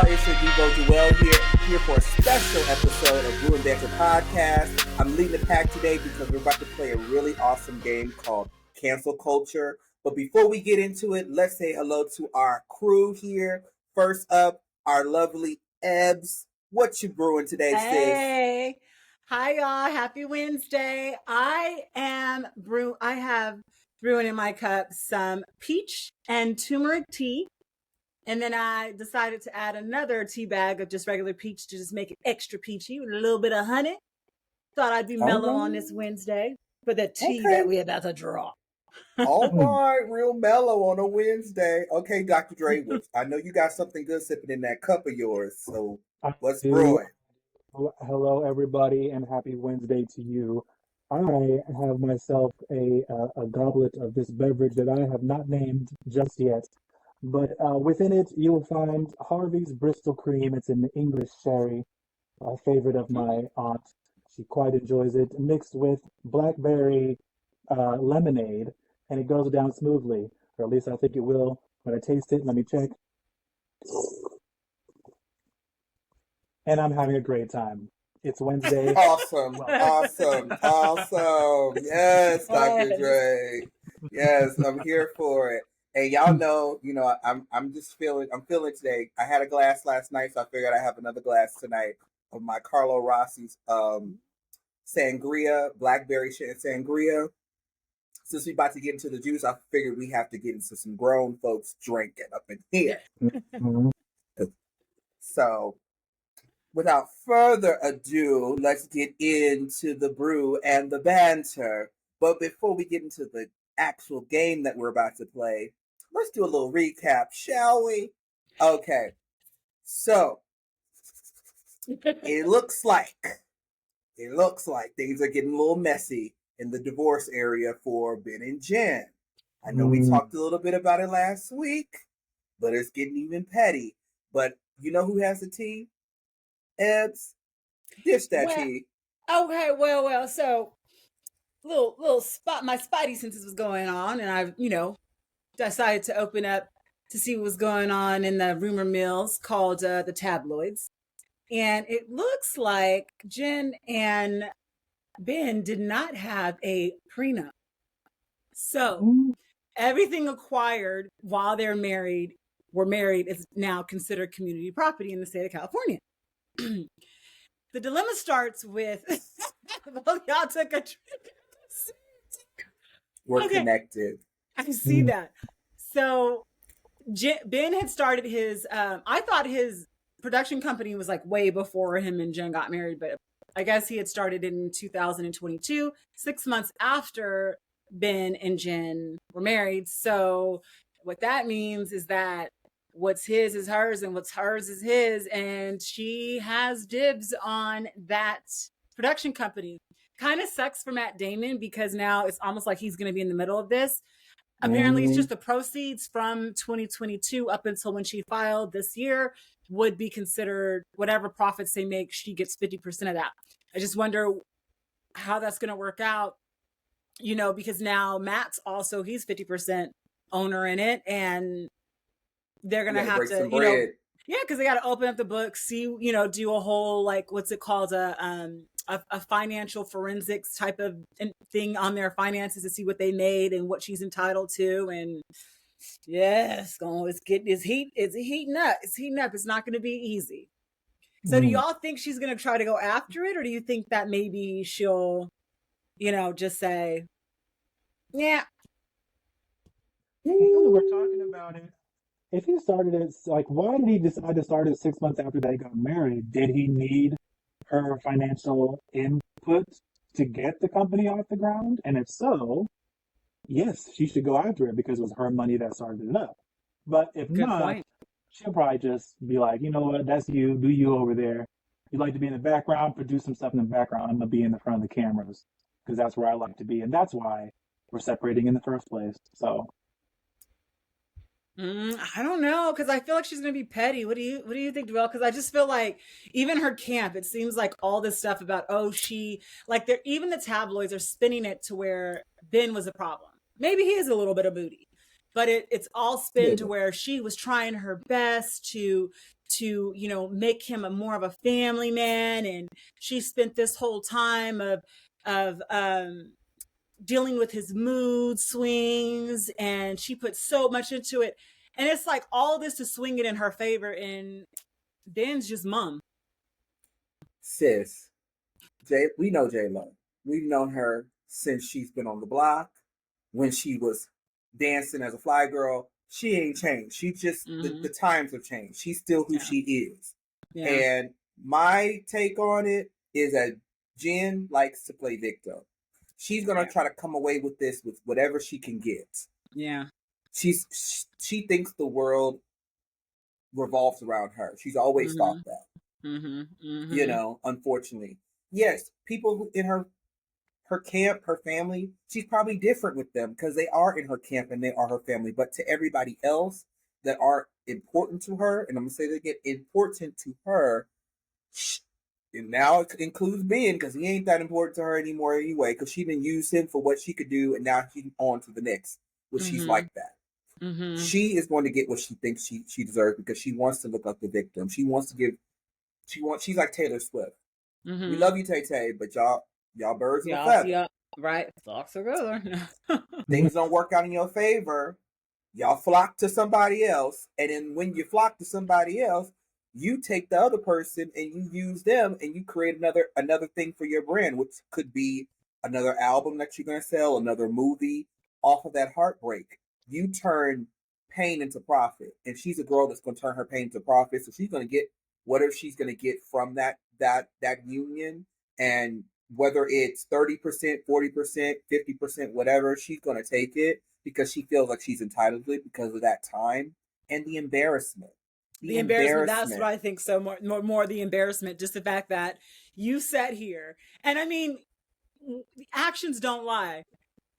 y'all? It's your Devo Joel here for a special episode of Brew and Banter podcast. I'm leading the pack today because we're about to play a really awesome game called Cancel Culture. But before we get into it, let's say hello to our crew here. First up, our lovely Ebbs. What you brewing today, sis? Hey, hi y'all. Happy Wednesday. I have brewing in my cup some peach and turmeric tea. And then I decided to add another tea bag of just regular peach to just make it extra peachy with a little bit of honey. Thought I'd be mellow on this Wednesday for the tea that we're about to draw. All right, real mellow on a Wednesday. Okay, Dr. Dre, I know you got something good sipping in that cup of yours. So what's brewing? Hello, everybody, and happy Wednesday to you. I have myself a goblet of this beverage that I have not named just yet. But within it, you will find Harvey's Bristol Cream. It's an English sherry, a favorite of my aunt. She quite enjoys it, mixed with blackberry lemonade, and it goes down smoothly, or at least I think it will when I taste it. Let me check. And I'm having a great time. It's Wednesday. Awesome. Yes, Dr. Dre. Yes, I'm here for it. And y'all know, I'm feeling today. I had a glass last night, so I figured I have another glass tonight of my Carlo Rossi's sangria, blackberry sangria. Since we're about to get into the juice, I figured we have to get into some grown folks drinking up in here. So, without further ado, let's get into the brew and the banter. But before we get into the actual game that we're about to play, let's do a little recap, shall we? Okay. So, it looks like things are getting a little messy in the divorce area for Ben and Jen. I know we talked a little bit about it last week, but it's getting even petty. But you know who has the tea? Ebbs, dish that tea. Okay, well, so little spot, my spidey senses was going on, and I, decided to open up to see what was going on in the rumor mills called the tabloids. And it looks like Jen and Ben did not have a prenup. So everything acquired while they're married, is now considered community property in the state of California. The dilemma starts with, well, y'all took a trip. We're connected. I see that. So Ben had started his, I thought his production company was like way before him and Jen got married, but I guess he had started in 2022, 6 months after Ben and Jen were married. So what that means is that what's his is hers and what's hers is his. And she has dibs on that production company. Kind of sucks for Matt Damon because now it's almost like he's going to be in the middle of this. Apparently, it's just the proceeds from 2022 up until when she filed this year would be considered whatever profits they make, she gets 50% of that. I just wonder how that's going to work out, because now Matt's also, he's 50% owner in it, and they're going to have to, because they got to open up the book, see, do a whole, like, what's it called, a financial forensics type of thing on their finances to see what they made and what she's entitled to. And yes, it's heating up. It's not going to be easy. So do y'all think she's going to try to go after it? Or do you think that maybe she'll, just say, yeah. We're talking about it. If he started it, like, why did he decide to start it 6 months after they got married? Did he need her financial input to get the company off the ground? And if so, yes, she should go after it because it was her money that started it up. But if not, she'll probably just be like, you know what, that's you, do you over there. You like to be in the background, produce some stuff in the background. I'm going to be in the front of the cameras because that's where I like to be. And that's why we're separating in the first place. So I don't know, because I feel like she's going to be petty. What do you think, Joelle? Because I just feel like even her camp, it seems like all this stuff about, even the tabloids are spinning it to where Ben was a problem. Maybe he is a little bit of booty, but it's all spin to where she was trying her best to to, you know, make him a more of a family man. And she spent this whole time of dealing with his mood swings, and she put so much into it. And it's like all this to swing it in her favor, and Ben's just mum. Sis, we know J-Lo. We've known her since she's been on the block. When she was dancing as a fly girl, she ain't changed. She just, the times have changed. She's still who she is. Yeah. And my take on it is that Jen likes to play victim. She's going to try to come away with this with whatever she can get. Yeah. She thinks the world revolves around her. She's always thought that. You know, unfortunately. Yes, people in her camp, her family, she's probably different with them because they are in her camp and they are her family. But to everybody else that are important to her, and I'm going to say they get important to her, and now it includes Ben because he ain't that important to her anymore anyway because she didn't use him for what she could do, and now she's on to the next, which she's like that. She is going to get what she thinks she deserves because she wants to look like the victim. She wants to give, she's like Taylor Swift. We love you, Tay-Tay, but y'all birds of a feather. Yeah, right. Flocks together. Things don't work out in your favor. Y'all flock to somebody else. And then when you flock to somebody else, you take the other person and you use them and you create another thing for your brand, which could be another album that you're going to sell, another movie off of that heartbreak. You turn pain into profit. And she's a girl that's going to turn her pain into profit. So she's going to get whatever she's going to get from that union. And whether it's 30%, 40%, 50%, whatever, she's going to take it because she feels like she's entitled to it because of that time and the embarrassment. The embarrassment, that's what I think so more the embarrassment, just the fact that you sat here. And I mean, actions don't lie.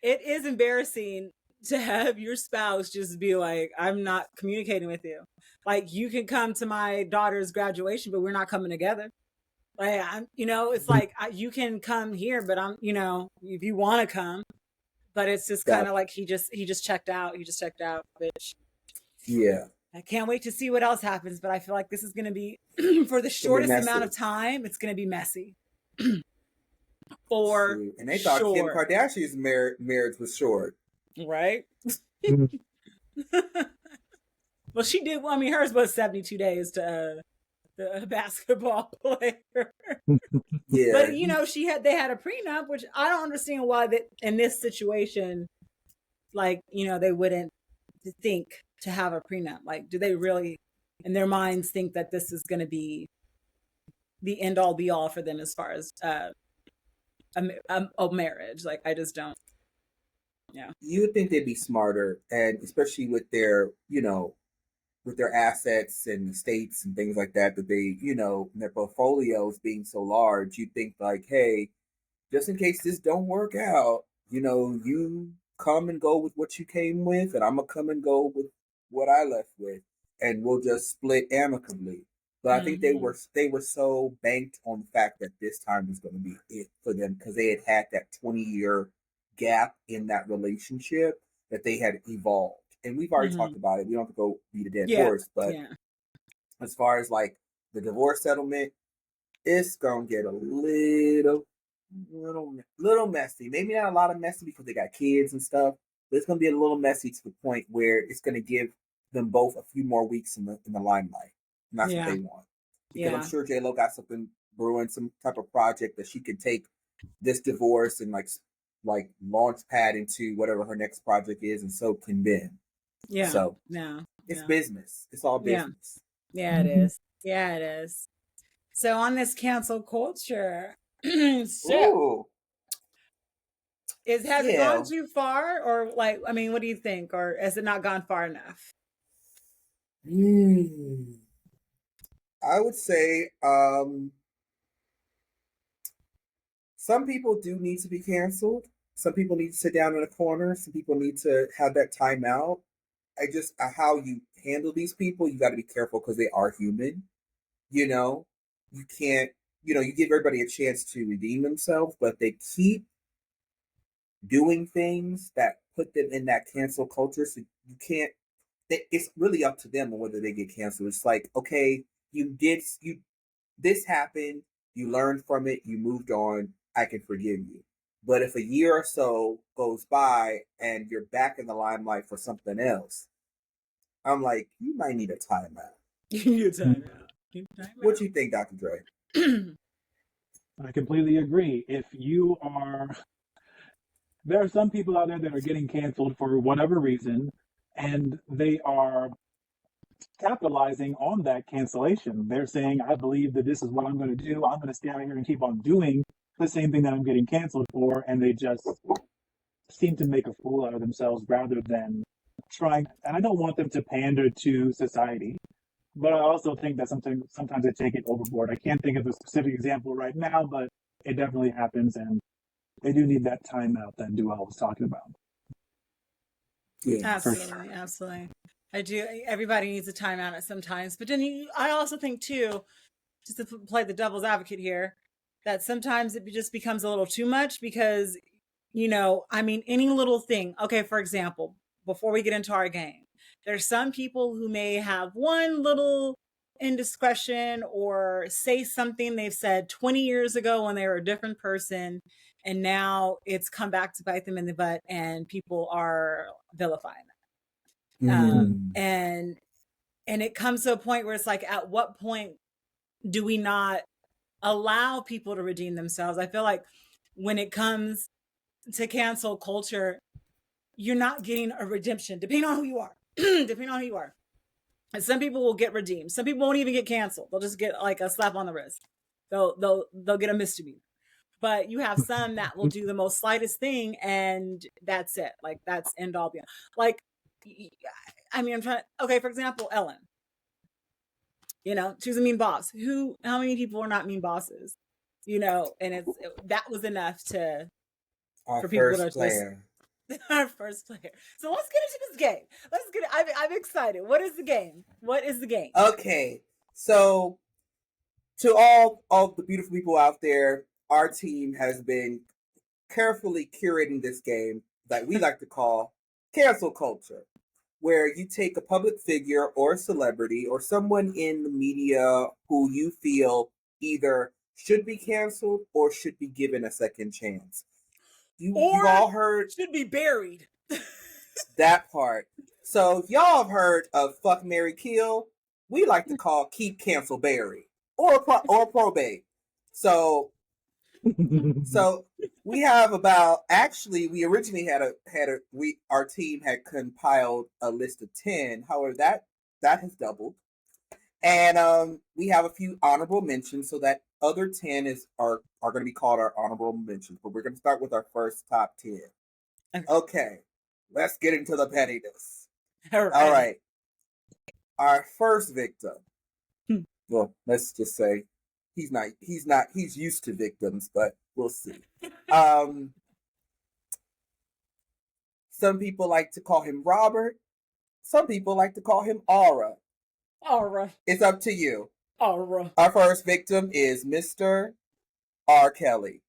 It is embarrassing to have your spouse just be like, I'm not communicating with you. Like, you can come to my daughter's graduation, but we're not coming together. Like, it's like you can come here, but I'm, if you want to come, but it's just kind of like he just checked out. He just checked out, bitch. Yeah. I can't wait to see what else happens, but I feel like this is going to be for the shortest amount of time. It's going to be messy. And they thought Kim Kardashian's marriage was short, right? Well, she did. I mean, hers was 72 days to a basketball player. Yeah, but they had a prenup, which I don't understand why that in this situation, like they wouldn't think to have a prenup. Like, do they really, in their minds, think that this is going to be the end all be all for them as far as a marriage? Like, I just don't. Yeah, you would think they'd be smarter, and especially with their, with their assets and estates and things like that they, their portfolios being so large, you'd think like, hey, just in case this don't work out, you come and go with what you came with, and I'm gonna come and go with what I left with, and we'll just split amicably. But I think they were so banked on the fact that this time was going to be it for them because they had that 20-year gap in that relationship that they had evolved. And we've already talked about it. We don't have to go beat a dead horse, but as far as like the divorce settlement, it's gonna get a little messy. Maybe not a lot of messy because they got kids and stuff, but it's gonna be a little messy to the point where it's gonna give them both a few more weeks in the limelight. And that's what they want. Because I'm sure J-Lo got something brewing, some type of project that she could take this divorce and like launch pad into whatever her next project is, and so can Ben. Yeah. So it's business. It's all business. Yeah, it is. Yeah, it is. So on this cancel culture, has it gone too far, or like, I mean, what do you think, or has it not gone far enough? I would say some people do need to be canceled. Some people need to sit down in a corner. Some people need to have that time out. How you handle these people, you got to be careful because they are human. You can't, you give everybody a chance to redeem themselves, but they keep doing things that put them in that cancel culture. So you can't, it's really up to them on whether they get canceled. It's like, okay, this happened, you learned from it, you moved on, I can forgive you. But if a year or so goes by and you're back in the limelight for something else, I'm like, you might need a timeout. You need a timeout. What do you think, Dr. Dre? I completely agree. There are some people out there that are getting canceled for whatever reason, and they are capitalizing on that cancellation. They're saying, I believe that this is what I'm going to do. I'm going to stay out here and keep on doing the same thing that I'm getting canceled for. And they just seem to make a fool out of themselves rather than trying. And I don't want them to pander to society, but I also think that sometimes they take it overboard. I can't think of a specific example right now, but it definitely happens. And they do need that timeout that Duell was talking about. Yeah, absolutely, absolutely. I do. Everybody needs a timeout at some times, but then I also think too, just to play the devil's advocate here, that sometimes it just becomes a little too much because, any little thing. Okay, for example, before we get into our game, there's some people who may have one little indiscretion or say something they've said 20 years ago when they were a different person, and now it's come back to bite them in the butt, and people are vilifying them. And it comes to a point where it's like, at what point do we not allow people to redeem themselves? I feel like when it comes to cancel culture, you're not getting a redemption, depending on who you are. And some people will get redeemed. Some people won't even get canceled. They'll just get like a slap on the wrist. They'll get a misdemeanor. But you have some that will do the most slightest thing, and that's it. Like, that's end all beyond. Like, I'm trying. Okay, for example, Ellen. She was a mean boss. How many people are not mean bosses? And that was enough Our for people first to player. Our first player. So let's get into this game. I'm excited. What is the game? Okay, so to all the beautiful people out there, our team has been carefully curating this game that we like to call cancel culture, where you take a public figure or a celebrity or someone in the media who you feel either should be canceled or should be given a second chance. You've all heard should be buried. that part. So if y'all have heard of Fuck, Marry, Kill, we like to call Keep, Cancel, Bury or probate. So we have we originally our team had compiled a list of 10. However, that has doubled. And we have a few honorable mentions, so that other 10 are going to be called our honorable mentions. But we're going to start with our first top 10. Okay, let's get into the pettiness. All right. Our first victim. Well, let's just say he's used to victims, but we'll see. Some people like to call him Robert. Some people like to call him Aura. It's up to you. Aura. Our first victim is Mr. R. Kelly.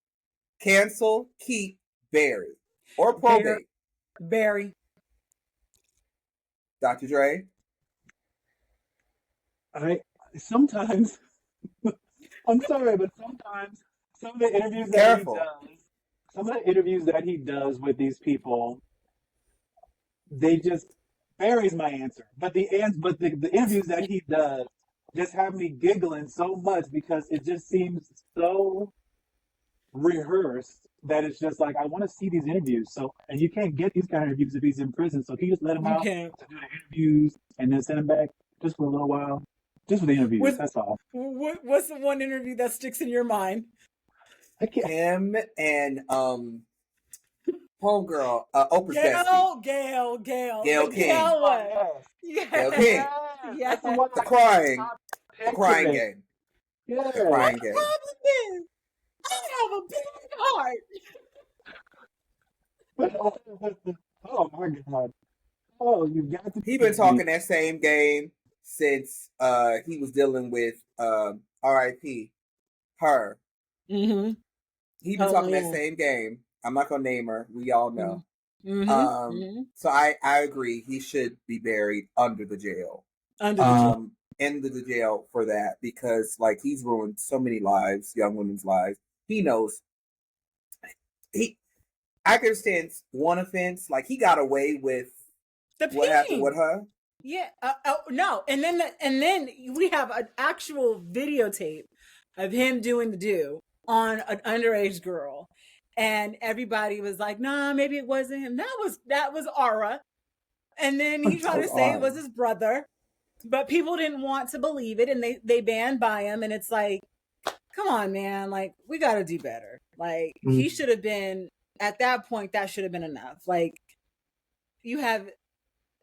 Cancel, keep, bury, or probate. Bury. Dr. Dre? Sometimes, I'm sorry, but sometimes some of the interviews that he does with these people, they just buries my answer. But the interviews that he does just have me giggling so much because it just seems so rehearsed that it's just like, I want to see these interviews. So, and you can't get these kind of interviews if he's in prison. So can you just let him out to do the interviews and then send him back just for a little while? Just for the interviews, that's all. What's the one interview that sticks in your mind? Him and homegirl, Oprah's bestie. Gail King. Gail King. Yes. The crying game. Yeah. The crying game. The problem is, I have a big heart. Oh my God. Oh, you got to. He been talking that same game since he was dealing with R.I.P. her. Mm-hmm. He been talking that same game. I'm not gonna name her. We all know. So I agree. He should be buried under the jail. in the jail for that because, like, he's ruined so many lives, young women's lives. He knows. I can understand one offense. Like, he got away with what happened with her. Yeah. No. And then we have an actual videotape of him doing the do on an underage girl, and everybody was like, "Nah, maybe it wasn't him. That was Aura." And then he tried to say it was his brother, but people didn't want to believe it, and they banned by him. And it's like, come on, man! Like, we got to do better. Like, he should have been at that point. That should have been enough. Like, you have.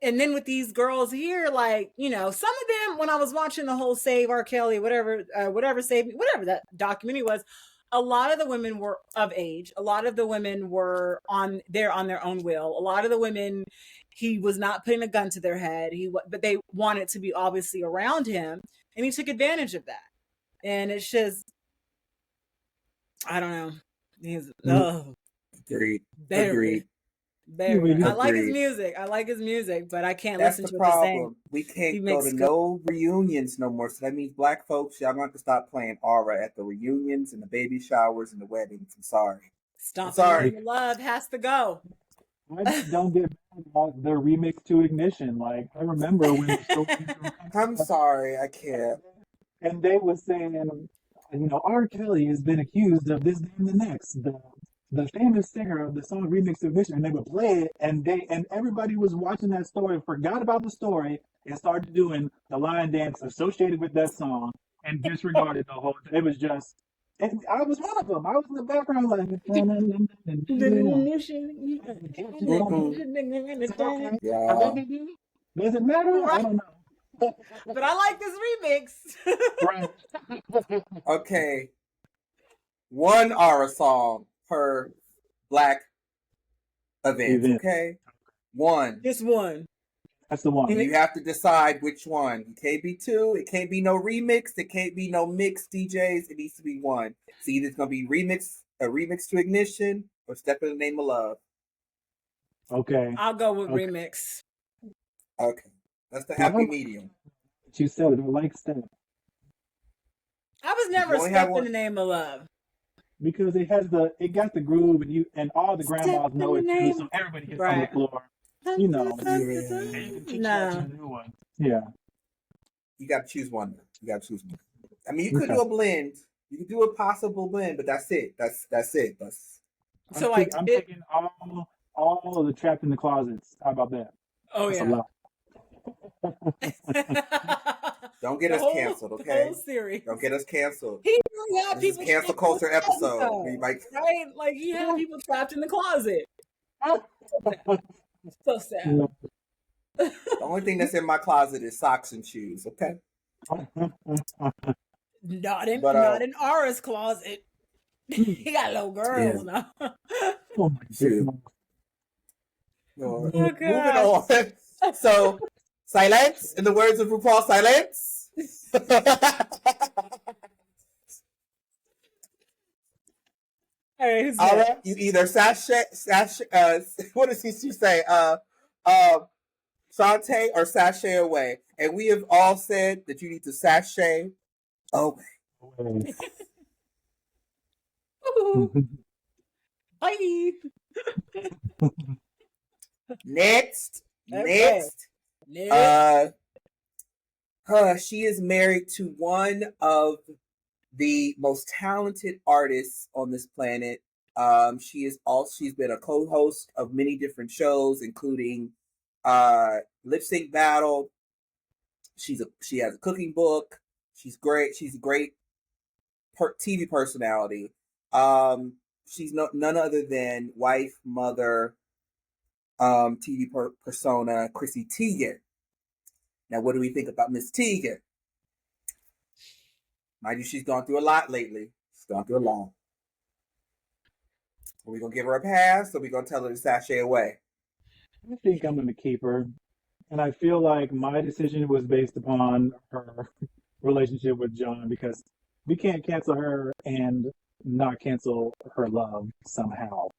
And then with these girls here, like, you know, some of them, when I was watching the whole Save R. Kelly, whatever that documentary was, a lot of the women were of age. A lot of the women were on their own will. A lot of the women, he was not putting a gun to their head. But they wanted to be obviously around him, and he took advantage of that. And it's just, I don't know. Agreed. I like his music, but I can't listen to what he's saying. We can't go to no reunions no more. So that means black folks, y'all going to stop playing Aura at the reunions and the baby showers and the weddings. I'm sorry. Love has to go. I just don't get mad about the remix to Ignition. Like, I remember when the story I'm sorry, I can't. And they were saying, you know, R. Kelly has been accused of this and the next. The famous singer of the song Remix of Ignition, and they would play it, and everybody was watching that story, forgot about the story, and started doing the line dance associated with that song, and disregarded the whole. It was just, and I was one of them. I was in the background like, does it matter? I don't know. But I like this remix. Right. Okay. One Aura song per black event, okay? One. Just one. That's the one. And you have to decide which one. It can't be two. It can't be no remix. It can't be no mixed DJs. It needs to be one. So either it's going to be a remix to Ignition, or Step in the Name of Love. Okay. I'll go with remix. Okay. That's the happy medium. You said it. I like Step. I was never Step in the Name of Love. Because it got the groove, and all the grandmas know it too, so everybody gets on the floor. You know. No. Yeah. You got to choose one. I mean, you could do a blend. You could do a possible blend, but that's it. That's it. I'm taking all of the Trapped in the Closets. How about that? Oh, that's Don't get us canceled, okay? The whole series. Don't get us canceled. He really had this people is cancel culture episode. Right? Like, he had people trapped in the closet. So sad. The only thing that's in my closet is socks and shoes, okay? Not in Aura's closet. He got little girls now. Oh my goodness. Moving on. So, silence, in the words of RuPaul, silence. Hey, all right, you either sashay, what does she say? Saute or sashay away. And we have all said that you need to sashay away. Bye. Next. She is married to one of the most talented artists on this planet. She's been a co-host of many different shows, including Lip Sync Battle. She has a cooking book. She's great. She's a great TV personality. She's none other than wife, mother, TV persona Chrissy Teigen. Now, what do we think about Miss Teigen? Mind you, she's gone through a lot lately. She's gone through a lot. Are we going to give her a pass, or are we going to tell her to sashay away? I think I'm going to keep her. And I feel like my decision was based upon her relationship with John, because we can't cancel her and not cancel her love somehow.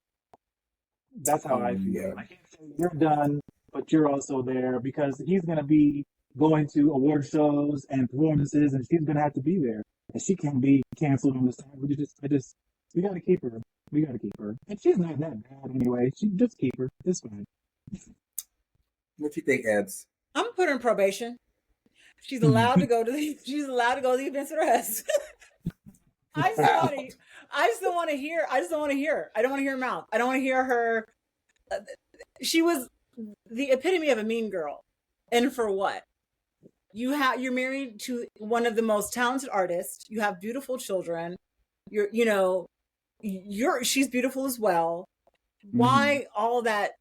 That's how I feel. I can't say you're done, but you're also there, because he's going to be going to award shows and performances, and she's gonna have to be there, and she can't be canceled on the side. We gotta keep her. We gotta keep her, and she's not that bad anyway. She just keep her. It's fine. What you think, Ebs? I'm gonna put her in probation. She's allowed to go to the events with her husband. I just don't want to hear. I just don't want to hear. I don't want to hear her mouth. I don't want to hear her. She was the epitome of a mean girl. And for what? You're married to one of the most talented artists. You have beautiful children. She's beautiful as well. Why all that?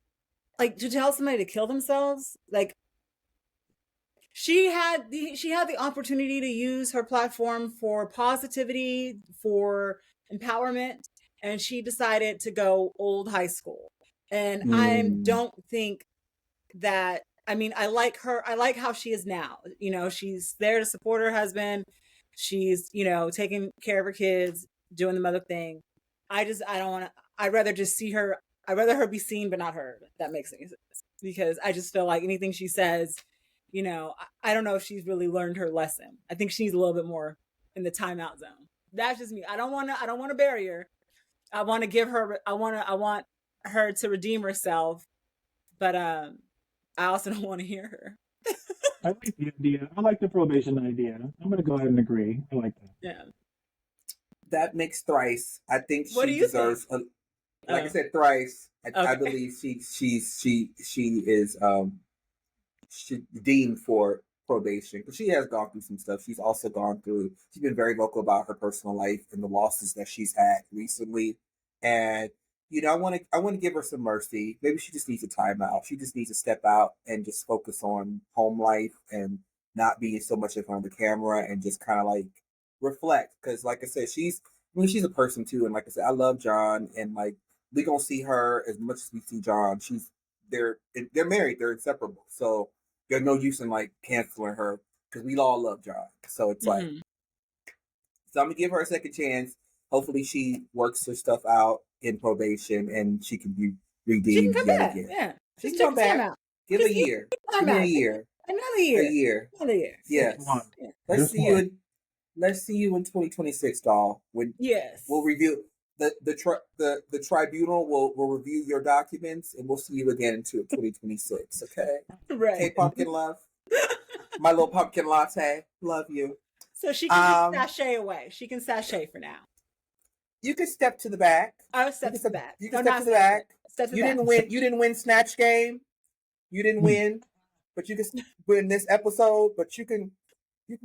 Like, to tell somebody to kill themselves? Like, she had the opportunity to use her platform for positivity, for empowerment, and she decided to go old high school. And I don't think that, I mean, I like her. I like how she is now. She's there to support her husband. She's, taking care of her kids, doing the mother thing. I don't want to, I'd rather just see her. I'd rather her be seen, but not heard. If that makes any sense. Because I just feel like anything she says, I don't know if she's really learned her lesson. I think she needs a little bit more in the timeout zone. That's just me. I don't want to bury her. I want to give her, I want her to redeem herself. But, I also don't want to hear her. I like the idea. I like the probation idea. I'm going to go ahead and agree. I like that. Yeah. That makes Thrice. I think What do she you deserves. Like I said, Thrice. I Okay. believe she is she deemed for probation because she has gone through some stuff. She's also gone through. She's been very vocal about her personal life and the losses that she's had recently, and I want to give her some mercy. Maybe she just needs a timeout. She just needs to step out and just focus on home life and not being so much in front of the camera and just kind of like reflect. Because, like I said, she's a person too, and like I said, I love John, and like we gonna see her as much as we see John. They're married, they're inseparable. So there's no use in like canceling her because we all love John. So it's like, so I'm gonna give her a second chance. Hopefully, she works her stuff out in probation and she can be redeemed yet again. Yeah, she can come back. Give a year. Give me a year. Another year. A year. Another year. Yes. Yeah. Let's see you in 2026, doll. When we'll review the tribunal will review your documents and we'll see you again in 2026. Okay. Right. Hey, pumpkin love. My little pumpkin latte. Love you. So she can just sashay away. She can sashay for now. You can step to the back. Oh, step to the back. You can step to the back. You didn't win Snatch Game. You didn't win, but you can win this episode. But you can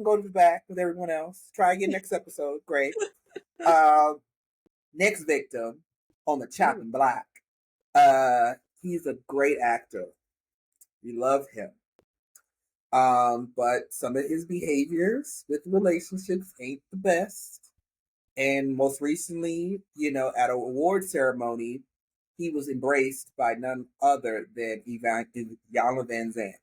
go to the back with everyone else. Try again next episode. Great. Next victim on the chopping block. He's a great actor. We love him. But some of his behaviors with relationships ain't the best. And most recently, at an award ceremony, he was embraced by none other than Iyanla Vanzant.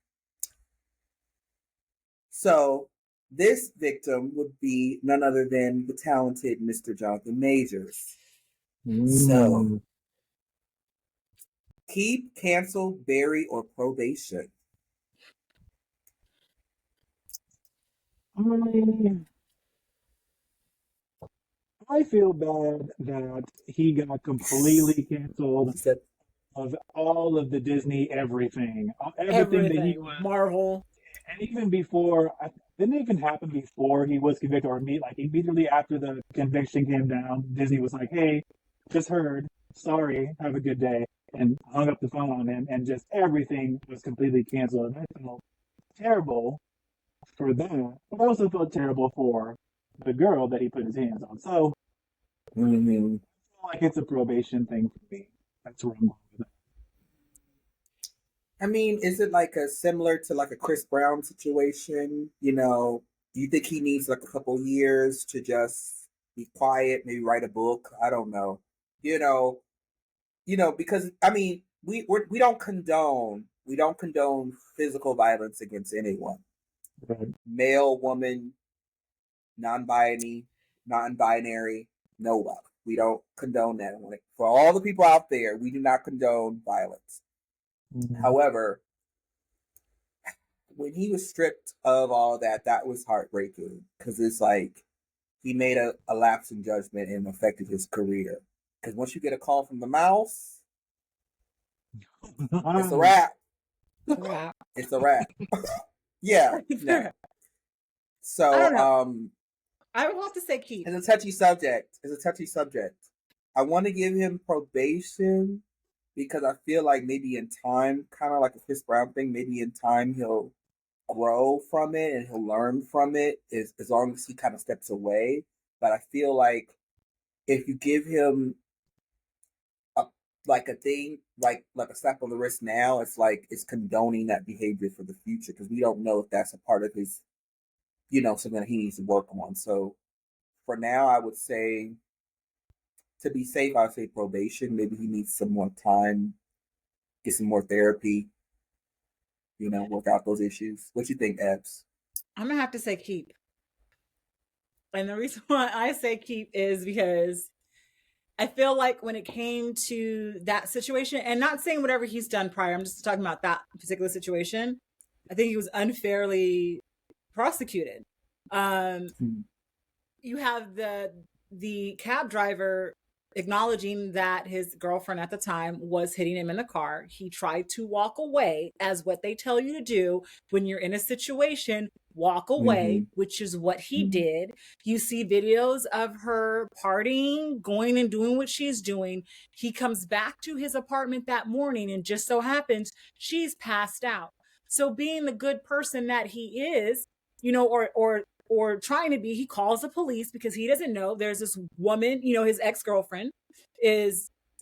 So this victim would be none other than the talented Mr. Jonathan Majors. So keep, cancel, bury, or probation. I feel bad that he got completely canceled of all of the Disney everything that he was Marvel, and even before. Didn't even happen before he was convicted, or immediately after the conviction came down. Disney was like, "Hey, just heard. Sorry, have a good day," and hung up the phone on him, and just everything was completely canceled. And I felt terrible for that, but I also felt terrible for the girl that he put his hands on. So I feel like it's a probation thing for me. That's where I'm going with it. I mean, is it like similar to like a Chris Brown situation? Do you think he needs like a couple years to just be quiet, maybe write a book? I don't know. Because I mean, we don't condone physical violence against anyone. Right. Male, woman, non-binary, nobody. We don't condone that. For all the people out there, we do not condone violence. However, when he was stripped of all that, that was heartbreaking because it's like he made a lapse in judgment and affected his career. Because once you get a call from the mouse, it's a wrap. It's a wrap. Yeah. No. So I don't know. I would have to say keep. It's a touchy subject. I want to give him probation because I feel like maybe in time, kind of like a Chris Brown thing, maybe in time he'll grow from it and he'll learn from it as long as he kind of steps away. But I feel like if you give him a thing like a slap on the wrist now, it's like it's condoning that behavior for the future because we don't know if that's a part of his, something that he needs to work on. So for now, I would say, to be safe, I would say probation. Maybe he needs some more time, get some more therapy, work out those issues. What you think, Ebbs? I'm gonna have to say keep. And the reason why I say keep is because I feel like when it came to that situation, and not saying whatever he's done prior, I'm just talking about that particular situation, I think he was unfairly prosecuted. You have the cab driver acknowledging that his girlfriend at the time was hitting him in the car. He tried to walk away, as what they tell you to do when you're in a situation. Walk away, which is what he did. You see videos of her partying, going and doing what she's doing. He comes back to his apartment that morning and just so happens she's passed out. So being the good person that he is, or trying to be, he calls the police because he doesn't know there's this woman, his ex-girlfriend or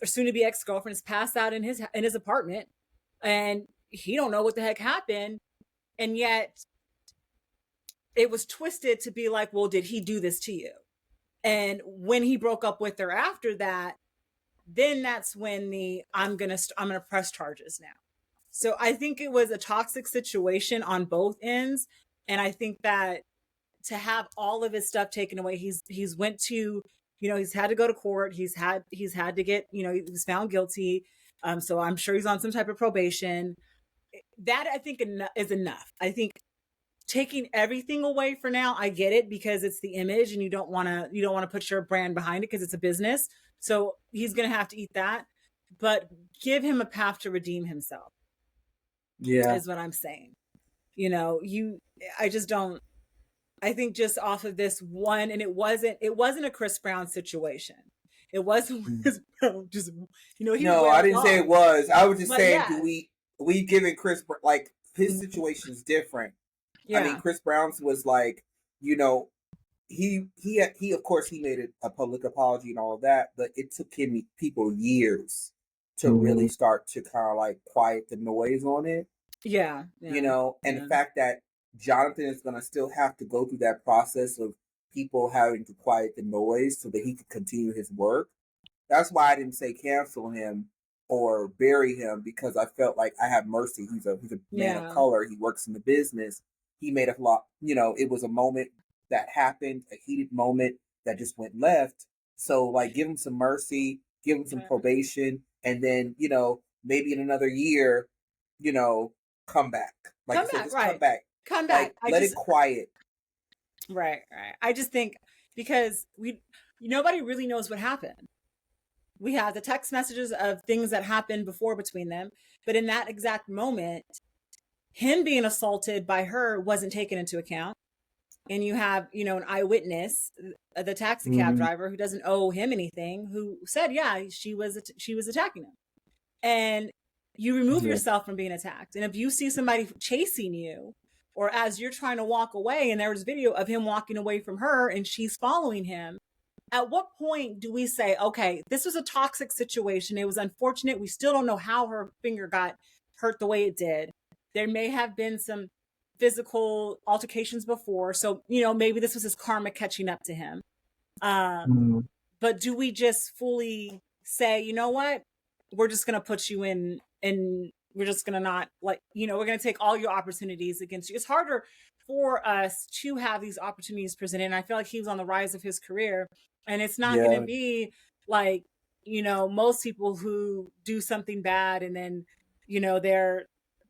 soon to be ex-girlfriend is passed out in his apartment and he don't know what the heck happened. And yet it was twisted to be like, well, did he do this to you? And when he broke up with her after that, then that's when I'm going to press charges now. So I think it was a toxic situation on both ends. And I think that to have all of his stuff taken away, he's went to, he's had to go to court. He's had to get, he was found guilty. So I'm sure he's on some type of probation. That I think is enough. I think taking everything away for now, I get it because it's the image and you don't want to put your brand behind it because it's a business. So he's going to have to eat that, but give him a path to redeem himself. Yeah. Is what I'm saying. I just don't, I think just off of this one, and it wasn't a Chris Brown situation. It wasn't Chris Brown. Just no, I didn't say it was. I was just saying, do we giving Chris like his situation is different. Yeah. I mean, Chris Brown's was like, he of course he made a public apology and all of that, but it took people years to really start to kind of like quiet the noise on it. Yeah. And the fact that Jonathan is going to still have to go through that process of people having to quiet the noise so that he can continue his work. That's why I didn't say cancel him or bury him, because I felt like I have mercy. He's a man of color. He works in the business. He made a lot, it was a moment that happened, a heated moment that just went left. So like, give him some mercy, give him some probation, and then, maybe in another year, come back. Like come back. Come back. Like, let it quiet. Right. I just think because nobody really knows what happened. We have the text messages of things that happened before between them, but in that exact moment, him being assaulted by her wasn't taken into account. And you have, an eyewitness, the taxi cab driver who doesn't owe him anything, who said, yeah, she was attacking him. And you remove yourself from being attacked. And if you see somebody chasing you, or as you're trying to walk away, and there was video of him walking away from her and she's following him, at what point do we say, okay, this was a toxic situation. It was unfortunate. We still don't know how her finger got hurt the way it did. There may have been some physical altercations before. So, maybe this was his karma catching up to him. But do we just fully say, you know what? We're just going to put you in and we're just going to not we're going to take all your opportunities against you. It's harder for us to have these opportunities presented. And I feel like he was on the rise of his career, and it's not going to be like, most people who do something bad and then,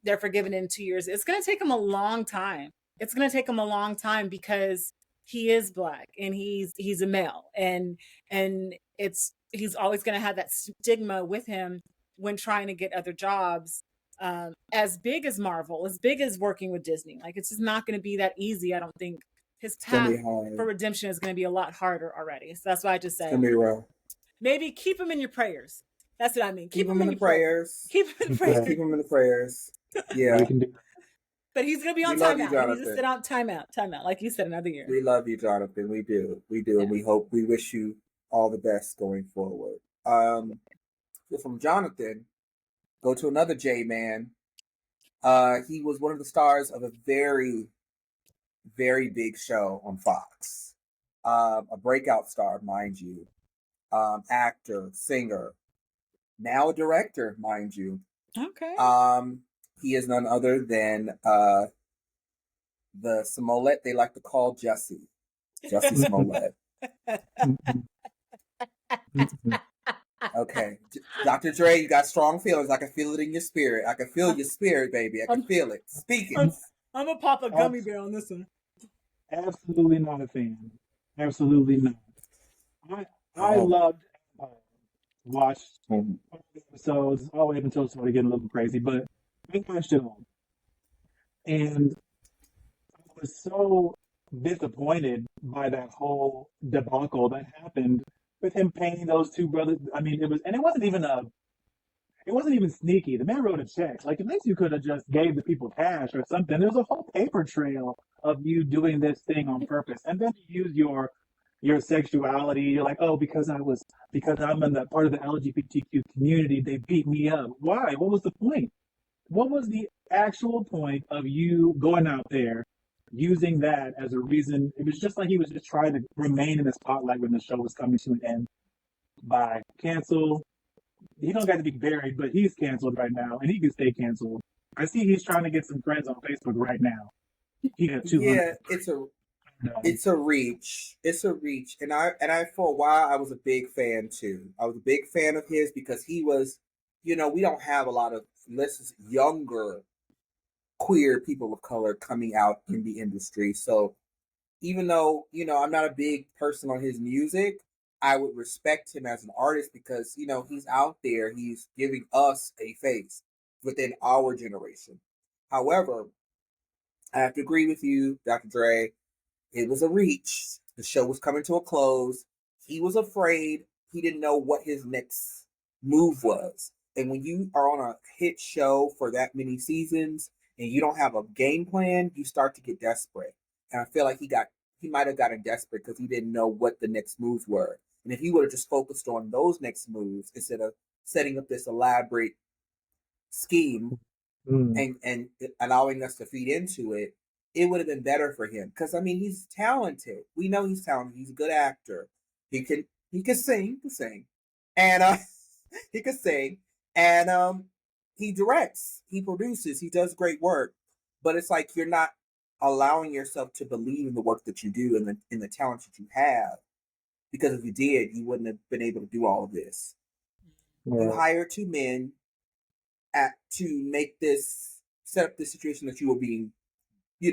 they're forgiven in 2 years. It's going to take him a long time. It's going to take him a long time because he is Black and he's a male, and he's always going to have that stigma with him when trying to get other jobs, as big as Marvel, as big as working with Disney. Like, it's just not going to be that easy. I don't think his path for redemption is going to be a lot harder already. So that's why I just say, maybe keep him in your prayers. That's what I mean. Keep him in the prayers. Keep him in prayers. Keep him in the prayers. Yeah. But he's going to be on timeout. He needs to sit out timeout, like you said, another year. We love you, Jonathan. We do. Yeah. And we wish you all the best going forward. From Jonathan, go to another J man. He was one of the stars of a very, very big show on Fox. A breakout star, mind you. Actor, singer, now a director, mind you. Okay. He is none other than the Smollett they like to call Jussie Smollett. Okay, Dr. Dre, you got strong feelings. I can feel it in your spirit. I can feel your spirit, baby. I can feel it. Speak it. I'm gonna pop a gummy bear on this one. Absolutely not a fan. Absolutely not. I loved watched episodes all the way up until it started getting a little crazy, but I watched it all. And I was so disappointed by that whole debacle that happened with him paying those two brothers. I mean, it wasn't even sneaky. The man wrote a check. Like, at least you could have just gave the people cash or something. There's a whole paper trail of you doing this thing on purpose, and then you use your sexuality. You're like, oh, because I'm in that part of the LGBTQ community, they beat me up. Why? What was the point? What was the actual point of you going out there using that as a reason? It was just like he was just trying to remain in the spotlight when the show was coming to an end by cancel. He don't got to be buried, but he's canceled right now, and he can stay canceled. I see he's trying to get some friends on Facebook right now. He got 200. Yeah, it's a reach. It's a reach. And I for a while I was a big fan too. I was a big fan of his because he was, we don't have a lot of younger queer people of color coming out in the industry. So even though, I'm not a big person on his music, I would respect him as an artist because, he's out there, he's giving us a face within our generation. However, I have to agree with you, Dr. Dre. It was a reach. The show was coming to a close. He was afraid. He didn't know what his next move was. And when you are on a hit show for that many seasons and you don't have a game plan, you start to get desperate. And I feel like he might have gotten desperate because he didn't know what the next moves were. And if he would have just focused on those next moves instead of setting up this elaborate scheme and allowing us to feed into it, it would have been better for him. Because, he's talented. We know he's talented. He's a good actor. He can sing. And he can sing. And he directs. He produces. He does great work. But it's like you're not allowing yourself to believe in the work that you do and in the talent that you have. Because if you did, you wouldn't have been able to do all of this. Yeah. You hired two men to set up this situation that you were being, gay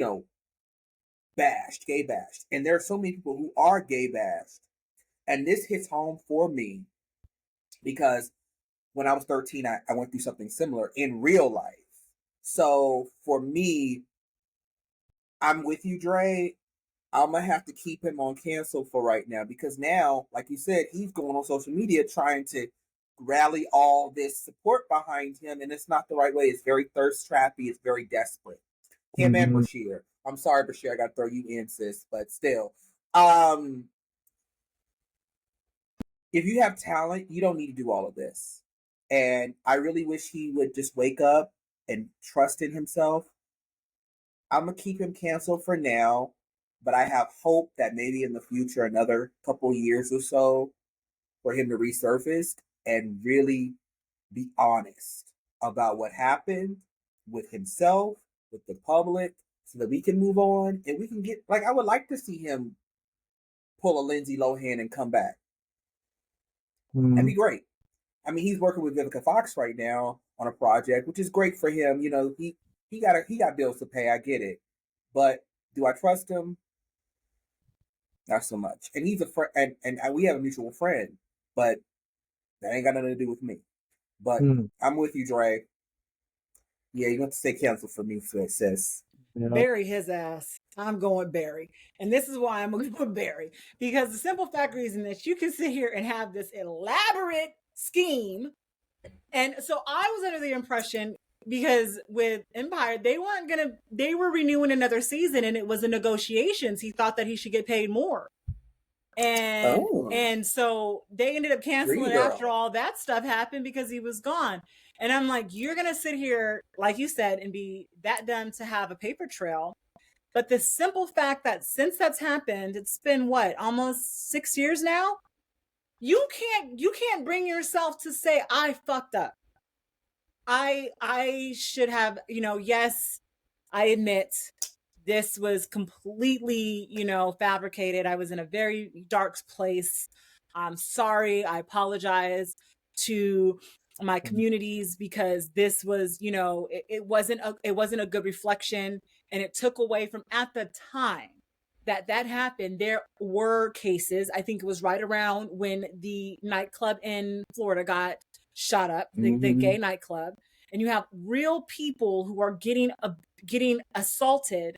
bashed. And there are so many people who are gay bashed. And this hits home for me because when I was 13, I went through something similar in real life. So for me, I'm with you, Dre. I'm going to have to keep him on cancel for right now because now, like you said, he's going on social media trying to rally all this support behind him, and it's not the right way. It's very thirst trappy. It's very desperate. Him and Bashir. I'm sorry, Bashir, I got to throw you in, sis, but still. If you have talent, you don't need to do all of this. And I really wish he would just wake up and trust in himself. I'm going to keep him canceled for now. But I have hope that maybe in the future, another couple years or so, for him to resurface and really be honest about what happened with himself, with the public, so that we can move on and we can get, I would like to see him pull a Lindsay Lohan and come back. That'd be great. I mean, he's working with Vivica Fox right now on a project, which is great for him. You know, he got bills to pay. I get it, but do I trust him? Not so much. And he's a friend, and we have a mutual friend, but that ain't got nothing to do with me. But I'm with you, Dre. Yeah, you have to stay canceled for me, sis. Yeah. Bury his ass. I'm going Barry. And this is why I'm going to Barry. Because the simple fact reason that you can sit here and have this elaborate scheme. And so I was under the impression, because with Empire, they were renewing another season, and it was in negotiations. He thought that he should get paid more. And so they ended up canceling after all that stuff happened because he was gone. And I'm like, you're going to sit here, like you said, and be that dumb to have a paper trail. But the simple fact that since that's happened, it's been what, almost 6 years now? You can't bring yourself to say, I fucked up. I should have, yes, I admit this was completely, fabricated. I was in a very dark place. I'm sorry. I apologize to my communities because this was, it wasn't a good reflection, and it took away from, at the time that happened, there were cases. I think it was right around when the nightclub in Florida got shot up, the gay nightclub, and you have real people who are getting assaulted,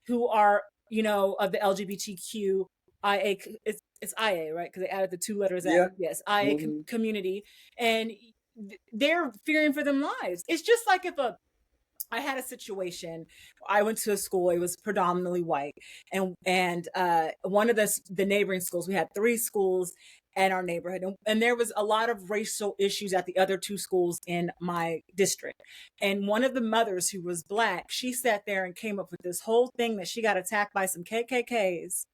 who are, of the LGBTQIA, it's IA, right? Because they added the 2 letters. Yeah. Yes, IA community, and they're fearing for their lives. It's just like if I had a situation. I went to a school. It was predominantly white, and one of the neighboring schools. We had 3 schools in our neighborhood, and there was a lot of racial issues at the other 2 schools in my district. And one of the mothers, who was Black, she sat there and came up with this whole thing that she got attacked by some KKKs.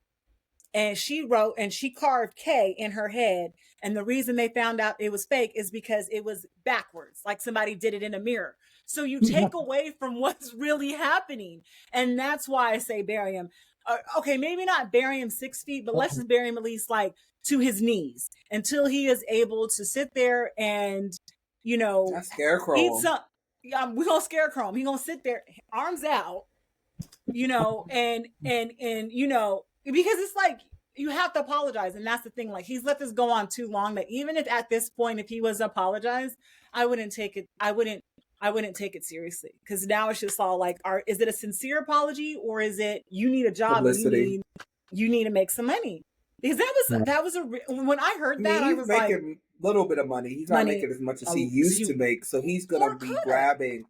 And she wrote and she carved K in her head. And the reason they found out it was fake is because it was backwards, like somebody did it in a mirror. So you take away from what's really happening. And that's why I say bury him. Okay, maybe not bury him 6 feet, but let's just bury him at least like to his knees until he is able to sit there and, scarecrow eat him. some. Yeah, we're going to scarecrow him. He's going to sit there, arms out, and because it's like, you have to apologize. And that's the thing. Like, he's let this go on too long that even if at this point, if he was apologized, I wouldn't take it seriously. Because now it's just all like, is it a sincere apology, or is it, you need a job, publicity, you need to make some money? Because that was when I heard that, I was like, he's making a little bit of money. He's not making as much as he used to make. So he's going to be grabbing,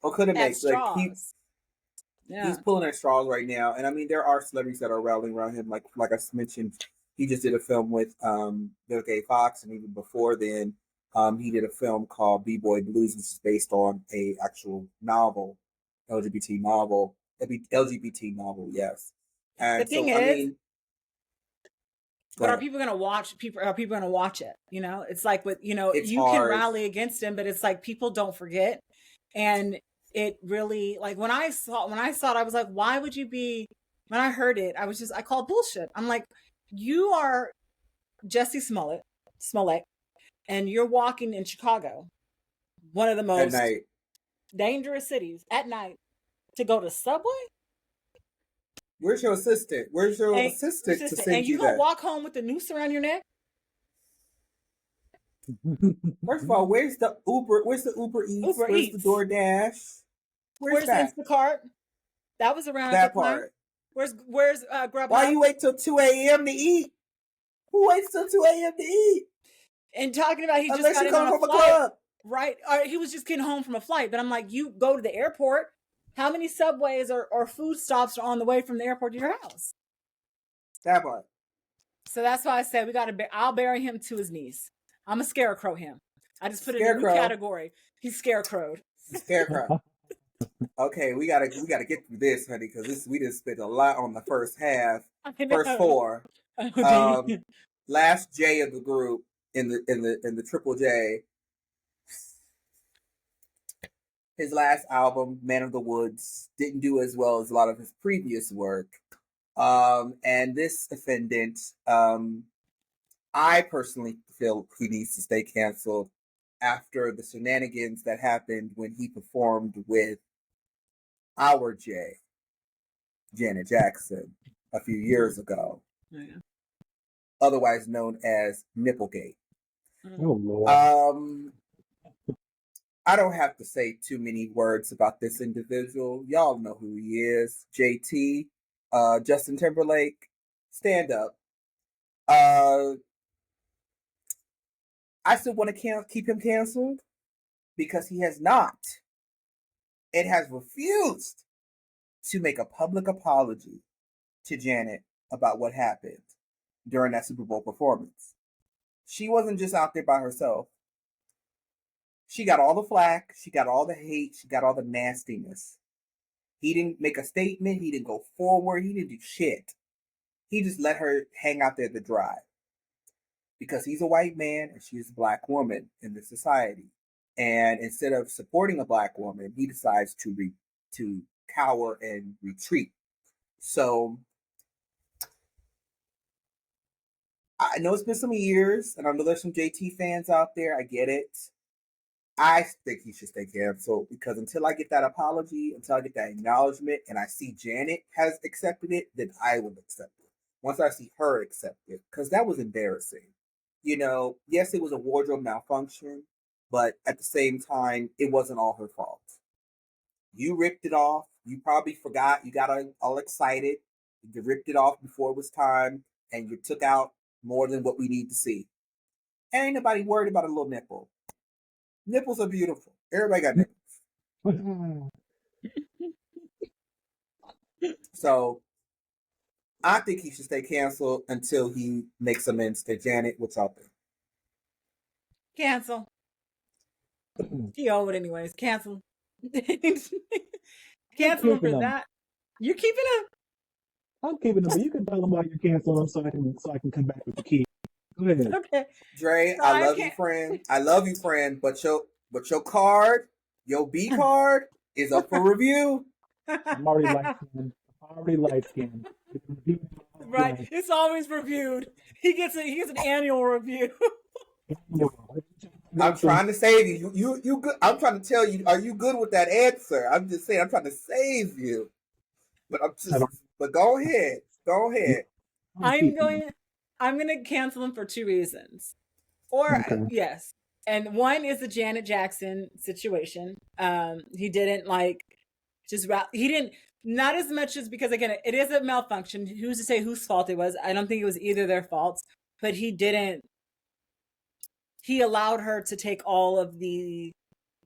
or could have made, like, he's pulling at straws right now. And I mean, there are celebrities that are rallying around him. Like I mentioned, he just did a film with Vivica Fox, and even before then, he did a film called B-Boy Blues, which is based on a actual novel, LGBT novel, yes. And the thing so, is, I mean, but are people going to watch? Are people going to watch it? It's like with, you hard. Can rally against him, but it's like people don't forget. And it really, like, when I saw it, I was like, why would you be? When I heard it, I called bullshit. I'm like, you are Jussie Smollett, and you're walking in Chicago, one of the most dangerous cities, at night, to go to Subway. Where's your assistant? Where's your assistant to send and you that? gonna walk home with the noose around your neck? First of all, where's the Uber? Where's the Uber Eats? Where's the DoorDash? Where's that? Instacart? That was around that at the part. Time. Where's Grubhub? Why you wait till 2 a.m. to eat? Who waits till 2 a.m. to eat? And talking about Unless just got you come in on from a flight, club, right? Or he was just getting home from a flight. But I'm like, you go to the airport. How many subways or food stops are on the way from the airport to your house? That part. So that's why I said I'll bury him to his knees. I'm a scarecrow him. I just put it in a new category. He's scarecrowed. Scarecrow. Okay, we gotta get through this, honey, because we just spent a lot on the first half, first 4. Last J of the group in the Triple J. His last album, Man of the Woods, didn't do as well as a lot of his previous work. And this defendant, I personally feel he needs to stay canceled. after the shenanigans that happened when he performed with our Janet Jackson, a few years ago, otherwise known as Nipplegate. Oh, Lord. I don't have to say too many words about this individual. Y'all know who he is. JT, Justin Timberlake, stand up. I still want to keep him canceled because he has not and has refused to make a public apology to Janet about what happened during that Super Bowl performance. She wasn't just out there by herself. She got all the flack, she got all the hate, she got all the nastiness. He didn't make a statement, he didn't go forward, he didn't do shit. He just let her hang out there to dry. Because he's a white man and she's a black woman in this society. And instead of supporting a black woman, he decides to cower and retreat. So I know it's been some years, and I know there's some JT fans out there. I get it. I think he should stay canceled because until I get that apology, until I get that acknowledgement, and I see Janet has accepted it, then I will accept it. Once I see her accept it, because that was embarrassing. You know, yes, it was a wardrobe malfunction, but at the same time, it wasn't all her fault. You ripped it off. You probably forgot. You got all excited. You ripped it off before it was time, and you took out more than what we need to see. And ain't nobody worried about a little nipple. Nipples are beautiful. Everybody got nipples. So I think he should stay canceled until he makes amends to Janet. What's out there? Cancel. He old anyways. Cancel. Cancel him for that. You're keeping him? I'm keeping him, but you can tell him why you're canceling him so I can come back with the key. Go ahead. Okay. Dre, I love you, friend. I love you, friend. But your card, your B card, is up for review. I'm already light skinned. Right. It's always reviewed. He gets an annual review. I'm trying to save you. You good. I'm trying to tell you, are you good with that answer? I'm just saying I'm trying to save you. But go ahead. Go ahead. I'm gonna cancel him for two reasons. Yes. And one is the Janet Jackson situation. He didn't not as much as because again, it is a malfunction. Who's to say whose fault it was? I don't think it was either their faults, but he allowed her to take all of the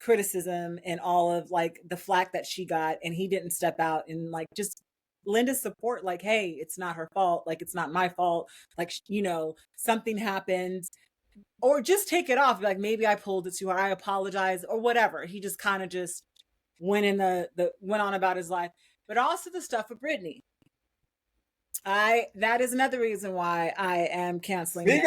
criticism and all of like the flack that she got, and he didn't step out and like just lend his support, like, hey, it's not her fault, like it's not my fault, like, you know, something happened, or just take it off, like maybe I pulled it to her, I apologize, or whatever. He just kind of just went went on about his life. But also the stuff with Britney, that is another reason why I am canceling it.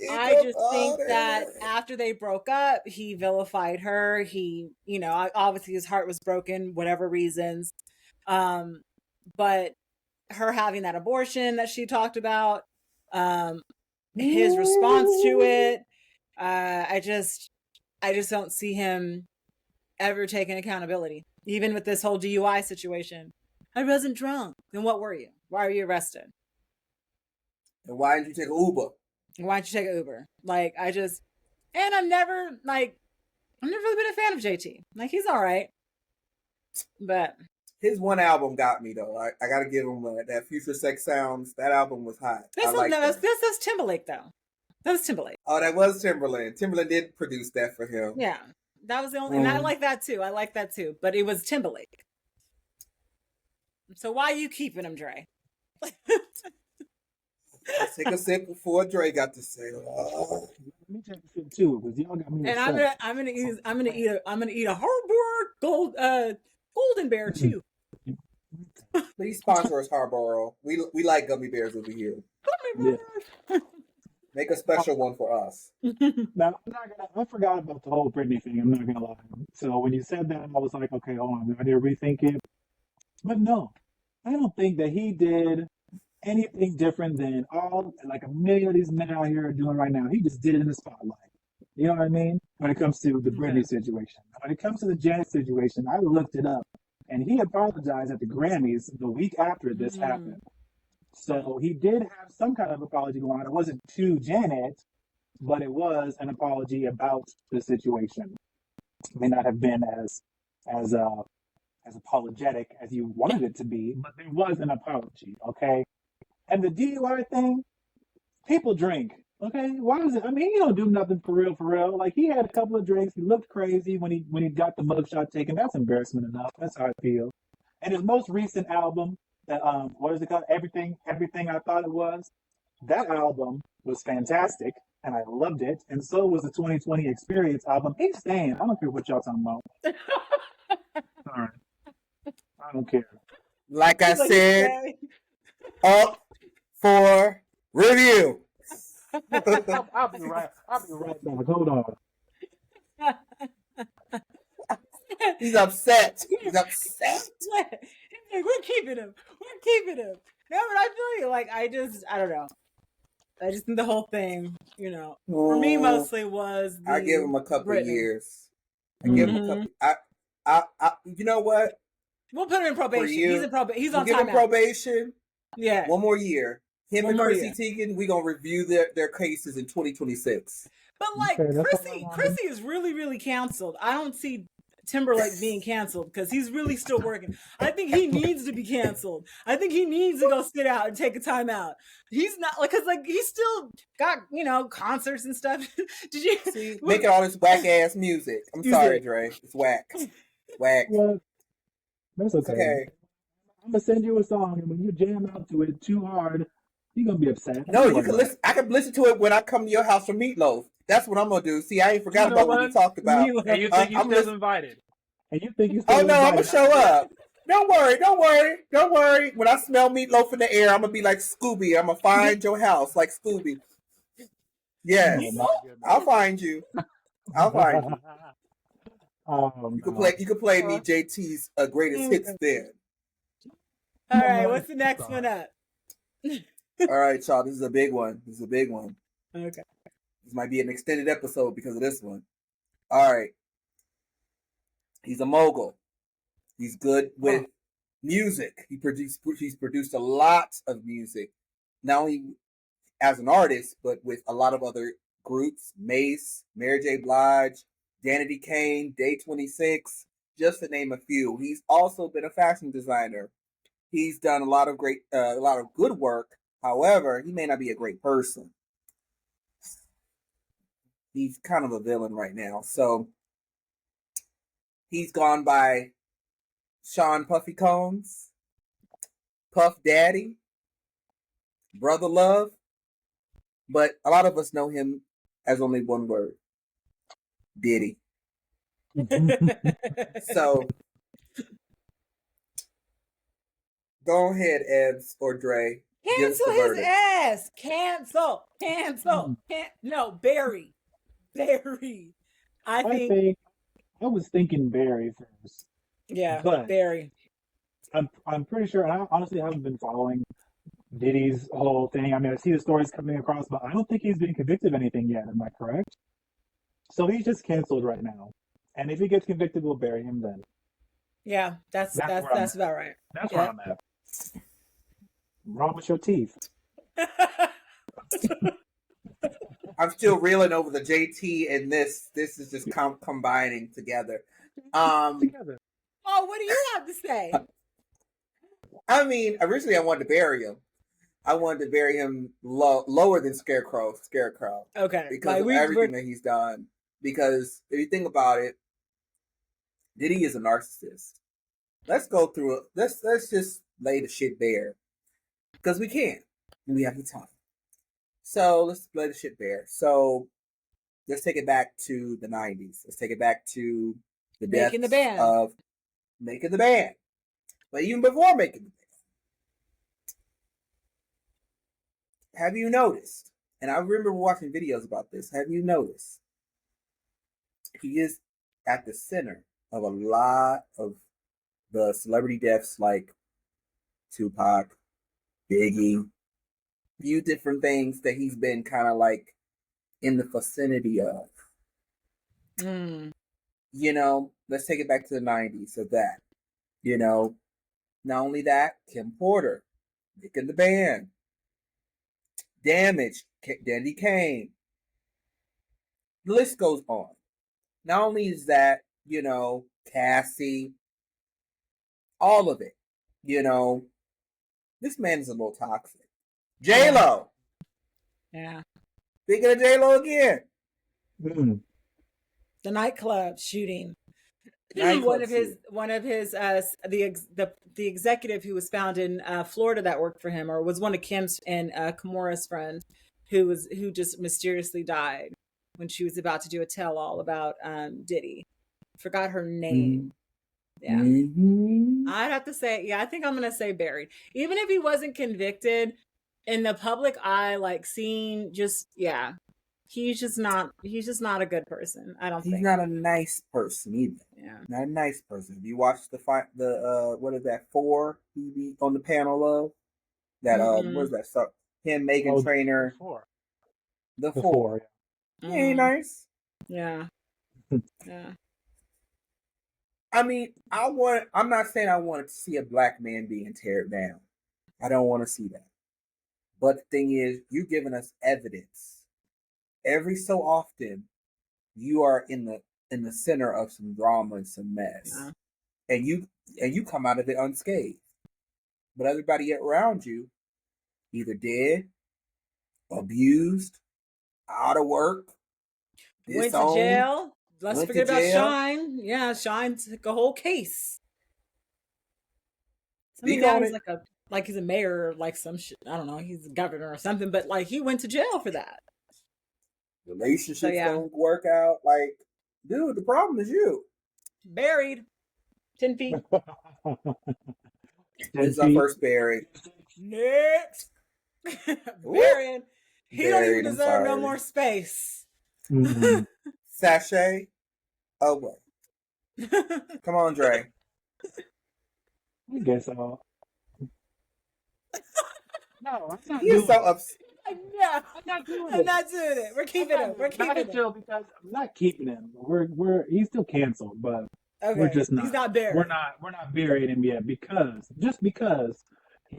I just think that after they broke up, he vilified her. He, you know, obviously his heart was broken, whatever reasons. But her having that abortion that she talked about, his response to it, I just don't see him ever taking accountability, even with this whole DUI situation. I wasn't drunk. Then what were you? Why were you arrested? And why didn't you take an Uber? Why didn't you take an Uber? Like, I've never really been a fan of JT. Like, he's all right. But his one album got me, though. I got to give him that Future Sex Sounds. That album was hot. That's Timberlake, though. That was Timberlake. Oh, that was Timberland. Timberland did produce that for him. Yeah. That was the only, and I like that too. But it was Timberlake. So why are you keeping him, Dre? Let's take a sip before Dre got to say. Let me take a sip too, because y'all got me. And I'm gonna eat a Harbor Golden Bear too. Please sponsor us, Harborough. We like gummy bears over here. Gummy bears. Make a special one for us. Now, I forgot about the whole Britney thing. I'm not gonna lie. So when you said that, I was like, okay, hold on, I need to rethink it. But no, I don't think that he did anything different than all like a million of these men out here are doing right now. He just did it in the spotlight. You know what I mean? When it comes to the Britney situation. When it comes to the Janet situation, I looked it up. And he apologized at the Grammys the week after this happened. So he did have some kind of apology going on. It wasn't to Janet, but it was an apology about the situation. It may not have been as apologetic as you wanted it to be, but there was an apology, okay? And the DUI thing, people drink, okay? Why is it? I mean, he don't do nothing for real, for real. Like, he had a couple of drinks. He looked crazy when he got the mugshot taken. That's embarrassment enough. That's how I feel. And his most recent album, what is it called? Everything I Thought It Was. That album was fantastic, and I loved it. And so was the 2020 Experience album. He's staying. I don't care what y'all talking about. All right. I don't care. Like I said, up for review. I'll be right back. Hold on. He's upset. He's upset. We're keeping him. No, but I feel you. Like, I don't know. I just think the whole thing, for me mostly was. I give him a couple of years. I give him a couple. You know what? We'll put him in probation. He's in probation. He's on give him probation. Yeah. One more year. Him and Chrissy Teigen, we're going to review their cases in 2026. But, like, Chrissy is really, really canceled. I don't see Timberlake being canceled because he's really still working. I think he needs to be canceled. I think he needs to go sit out and take a time out. He's not, like, because, like, he's still got, concerts and stuff. Did you see making all this whack ass music? I'm sorry, Dre. It's whack. Whack. Well, that's okay. I'm gonna send you a song, and when you jam out to it too hard, you're gonna be upset. No, you can listen. I can listen to it when I come to your house for meatloaf. That's what I'm gonna do. See, I ain't forgot about what you talked about. And you think you're still invited? And you think you're still invited? Oh no, I'm gonna show up. Don't worry. When I smell meatloaf in the air, I'm gonna be like Scooby. I'm gonna find your house like Scooby. Yes, I'll find you. You can play me JT's greatest hits then. All right, what's the next one up? All right, y'all. This is a big one. Okay. This might be an extended episode because of this one. All right. He's a mogul. He's good with music. He's produced a lot of music, not only as an artist, but with a lot of other groups: Mace, Mary J. Blige, Danity Kane, Day 26, just to name a few. He's also been a fashion designer. He's done a lot of good work. However, he may not be a great person. He's kind of a villain right now. So he's gone by Sean Puffy Combs, Puff Daddy, Brother Love, but a lot of us know him as only one word: Diddy. So go ahead, Ebbs or Dre. Cancel his ass. Cancel. No, Barry. I was thinking Barry first. Yeah, but Barry. I'm pretty sure, and I honestly haven't been following Diddy's whole thing. I mean, I see the stories coming across, but I don't think he's been convicted of anything yet. Am I correct? So he's just canceled right now. And if he gets convicted, we'll bury him then. Yeah, that's about right. That's where I'm at. Wrong with your teeth. I'm still reeling over the JT and this. This is just combining together. Oh, what do you have to say? I mean, originally I wanted to bury him. I wanted to bury him lower than Scarecrow. Okay. Because of everything that he's done. Because if you think about it, Diddy is a narcissist. Let's go through it. Let's just lay the shit bare. Because we can. And we have the time. So let's lay the shit bare. So let's take it back to the 90s. Let's take it back to the death of Making the Band. But even before Making the Band. Have you noticed? And I remember watching videos about this. Have you noticed? He is at the center of a lot of the celebrity deaths like Tupac, Biggie, few different things that he's been kind of like in the vicinity of. Let's take it back to the 90s of that. Not only that, Kim Porter, Nick and the Band, Damage, Dandy Kane. The list goes on. Not only is that, Cassie, all of it, this man is a little toxic. J-Lo. Yeah. Speaking of J-Lo again. Mm. The nightclub shooting. Nightclub one of his the executive who was found in Florida that worked for him, or was one of Kim's and Kimura's friends, who just mysteriously died when she was about to do a tell-all about Diddy. Forgot her name. Yeah. Mm-hmm. I'd have to say, I think I'm gonna say buried. Even if he wasn't convicted, in the public eye, like seeing he's just not a good person. I don't think he's not a nice person either. Yeah. Not a nice person. If you watch the what is that 4 he be on the panel of? That what is that? So him, Meghan Trainor. The 4. Yeah. He ain't nice. Yeah. Yeah. I mean, I'm not saying I want to see a black man being teared down. I don't want to see that. But the thing is, you're giving us evidence. Every so often, you are in the center of some drama and some mess. Yeah. And you come out of it unscathed. But everybody around you either dead, abused, out of work, went to jail. Let's forget about Shine. Yeah, Shine took a whole case. I mean, now he's like he's a mayor, like some shit. I don't know, he's a governor or something, but like he went to jail for that. Relationships don't work out. Like, dude, the problem is you. Buried. 10 feet. This is our first buried. Next. Buried. He don't even deserve no more space. Mm-hmm. Sashay away. Come on, Dre. I guess so. No, I'm not. You're so upset. Yeah, I'm not doing it. We're keeping him. Because I'm not keeping him. He's still canceled, but we're just not. He's not buried. We're not burying him yet because he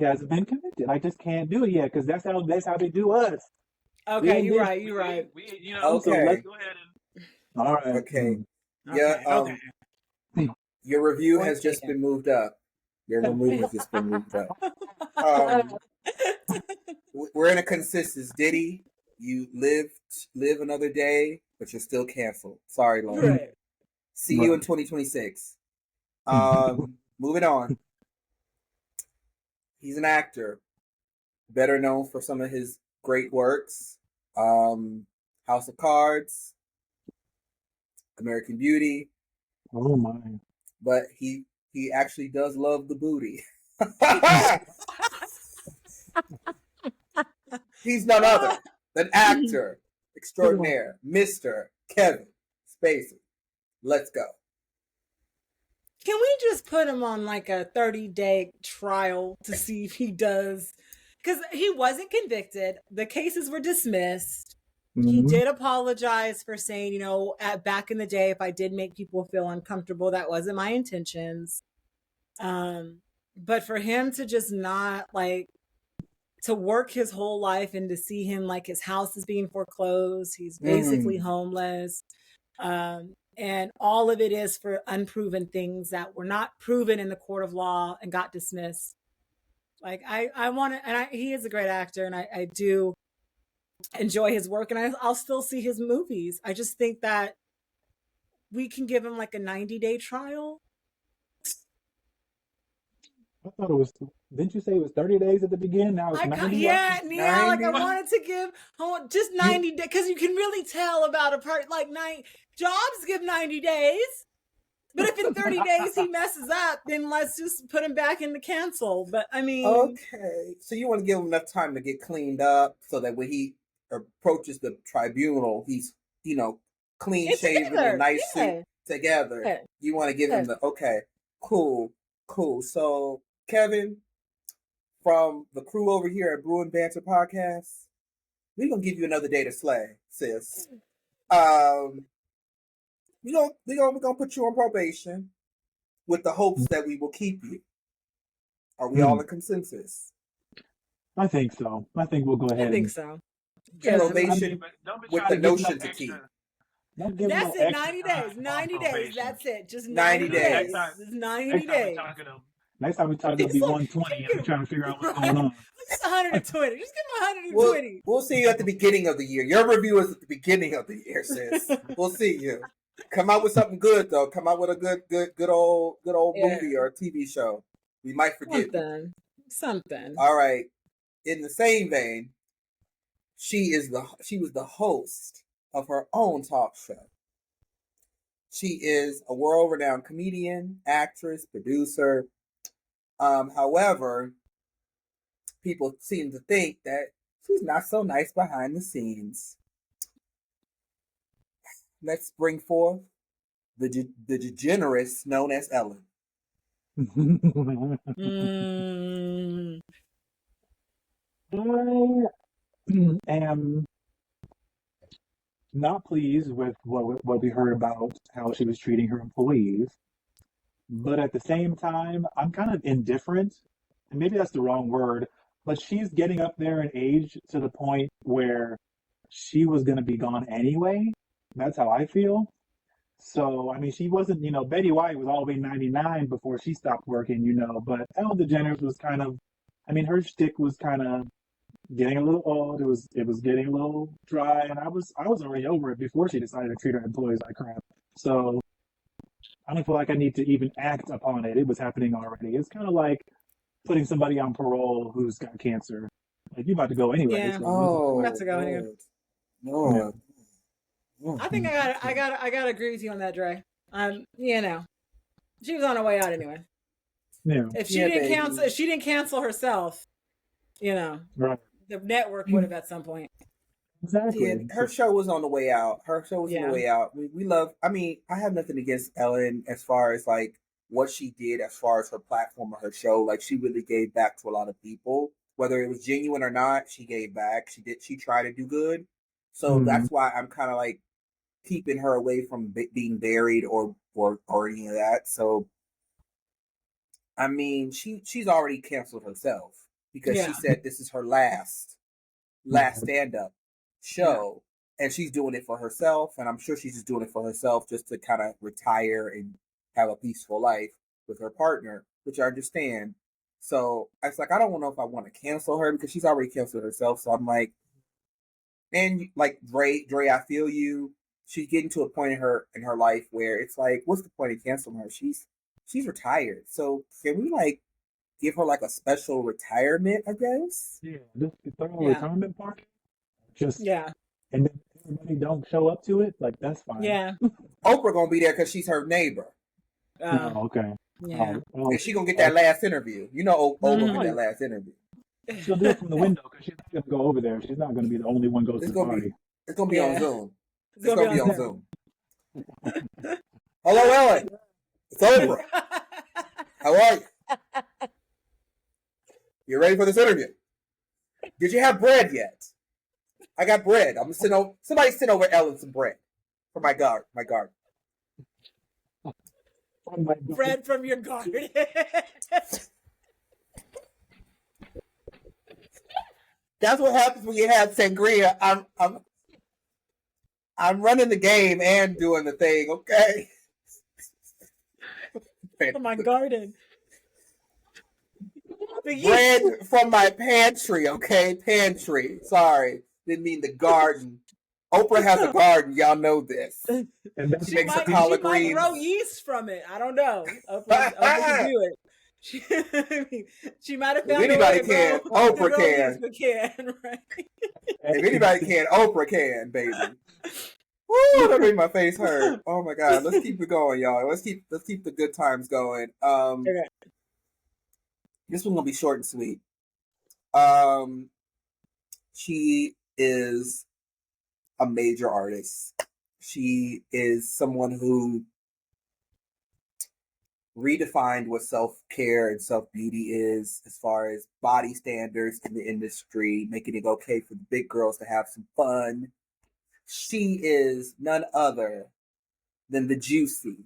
hasn't been convicted. I just can't do it yet because that's how they do us. Okay, you're right. Okay. So let's go ahead and. All right. Okay. Mm-hmm. Yeah. Your review has just been moved up. Your review has just been moved up. We're in a consensus. Diddy, you live another day, but you're still canceled. Sorry, Lauren. Right. See you in 2026. Moving on. He's an actor, better known for some of his great works. House of Cards, American Beauty. Oh my. But he actually does love the booty. He's none other than actor extraordinaire, Mr. Kevin Spacey. Let's go. Can we just put him on like a 30-day trial to see if he does? Because he wasn't convicted. The cases were dismissed. Mm-hmm. He did apologize for saying, back in the day, if I did make people feel uncomfortable, that wasn't my intentions. But for him to just not to work his whole life and to see him like his house is being foreclosed, he's basically homeless. And all of it is for unproven things that were not proven in the court of law and got dismissed. Like I want to, and he is a great actor, and I do enjoy his work, and I'll still see his movies. I just think that we can give him like a 90-day trial. I thought it was. Didn't you say it was 30 days at the beginning? Now it's 90. Yeah. Like I wanted to give just 90 days because you can really tell about a part. Like Jobs give 90 days, but if in 30 days he messes up, then let's just put him back in the cancel. But I mean, okay. So you want to give him enough time to get cleaned up so that when he approaches the tribunal, he's clean shaven and nice suit together. Yeah. You want to give him cool. So Kevin, from the crew over here at Brew and Banter podcast, we're gonna give you another day to slay, sis. we're gonna put you on probation with the hopes that we will keep you. Are we all in consensus? I think so. I think we'll go ahead. I think so. Yeah, probation with the notion to keep. Don't give That's no it. 90 days. 90 days. That's it. Just 90 days. It's 90 days. Next time we talk, it'll be 120 and we're trying to figure out what's going on. Just 120. Just give him 120. We'll see you at the beginning of the year. Your review is at the beginning of the year, sis. We'll see you. Come out with something good though. Come out with a good old movie or a TV show. We might forget something. All right. In the same vein, she was the host of her own talk show. She is a world-renowned comedian, actress, producer. However, people seem to think that she's not so nice behind the scenes. Let's bring forth the DeGeneres known as Ellen. I am not pleased with what we heard about how she was treating her employees, but at the same time, I'm kind of indifferent, and maybe that's the wrong word, but she's getting up there in age to the point where she was going to be gone anyway. That's how I feel. So, I mean, she wasn't, Betty White was all the way 99 before she stopped working, but Ellen DeGeneres was kind of, her shtick was kind of getting a little old. It was getting a little dry, and I was already over it before she decided to treat her employees like crap. So I don't feel like I need to even act upon it. It was happening already. It's kind of like putting somebody on parole who's got cancer. Like, you're about to go anyway. Yeah. So I'm about to go anyway. No. I think I gotta agree with you on that, Dre. She was on her way out anyway. Yeah. If she didn't cancel herself, right. The network would have at some point. Exactly. Yeah, her show was on the way out. On the way out. We love. I have nothing against Ellen as far as like what she did as far as her platform or her show. Like, she really gave back to a lot of people, whether it was genuine or not. She gave back. She tried to do good. So that's why I'm kind of like keeping her away from being buried or any of that. So, she's already canceled herself because she said this is her last stand-up show, and she's doing it for herself, and I'm sure she's just doing it for herself just to kind of retire and have a peaceful life with her partner, which I understand. So it's like, I don't know if I want to cancel her because she's already canceled herself. So I'm like, and like Dre, I feel you. She's getting to a point in her life where it's like, what's the point of canceling her? She's retired. So can we like give her like a special retirement, I guess? Yeah, just throw a retirement party. And then everybody don't show up to it. Like, that's fine. Yeah. Oprah gonna be there because she's her neighbor. Okay. Yeah. And she gonna get that last interview. Oprah gonna get that last interview. She'll do it from the window because she's not gonna go over there. She's not gonna be the only one goes to the party. It's gonna be on Zoom. It's gonna be on Zoom. Hello, Ellen. It's Oprah. How are you? You ready for this interview? Did you have bread yet? I got bread. I'm sending over. Somebody send over Ellen some bread for my garden. Bread from your garden. That's what happens when you have sangria. I'm running the game and doing the thing. Okay. From my garden. Bread from my pantry. Okay, pantry. Sorry, didn't mean the garden. Oprah has a garden. Y'all know this. She makes her collard greens. She might grow yeast from it. I don't know. Oprah can do it. She might have found anybody can. Oprah can. Right? If anybody can, Oprah can, baby. Woo! That made my face hurt. Oh my god. Let's keep it going, y'all. Let's keep the good times going. Okay. This one's gonna be short and sweet. She is a major artist. She is someone who redefined what self-care and self-beauty is as far as body standards in the industry, making it okay for the big girls to have some fun. She is none other than the juicy,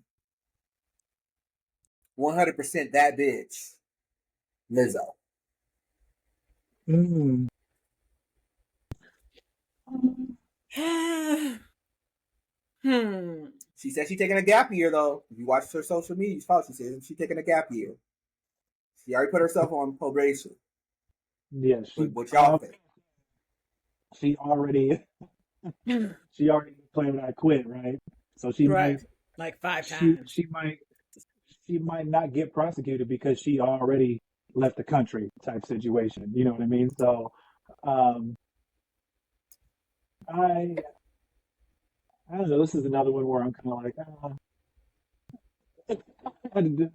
100% that bitch, Lizzo. Mm. She said she's taking a gap year, though. If you watch her social media, she says she's taking a gap year. She already put herself on probation. Yeah, What y'all think? she already she already declared I quit, right? So she Right. might Like 5 times. she might not get prosecuted because she already left the country type situation. You know what I mean? So um I I don't know, this is another one where I'm kind of like,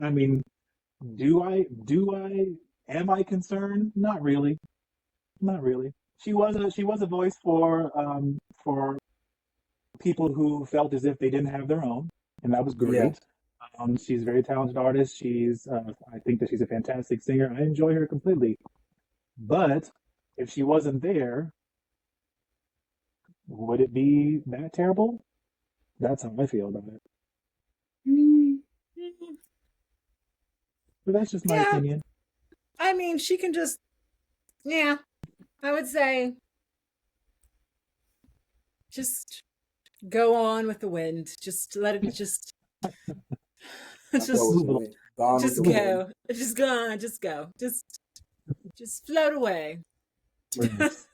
I mean, am I concerned? Not really. Not really. She was a voice for people who felt as if they didn't have their own, and that was Yeah. great. She's a very talented artist. I think that she's a fantastic singer. I enjoy her completely. But if she wasn't there, would it be that terrible? That's how I feel about it. But that's just my Yeah. opinion. I mean, she can just, yeah, I would say just go on with the wind. Just let it just just Move along. Gone with just the go. wind. Just go on, just go. Just float away. Yes.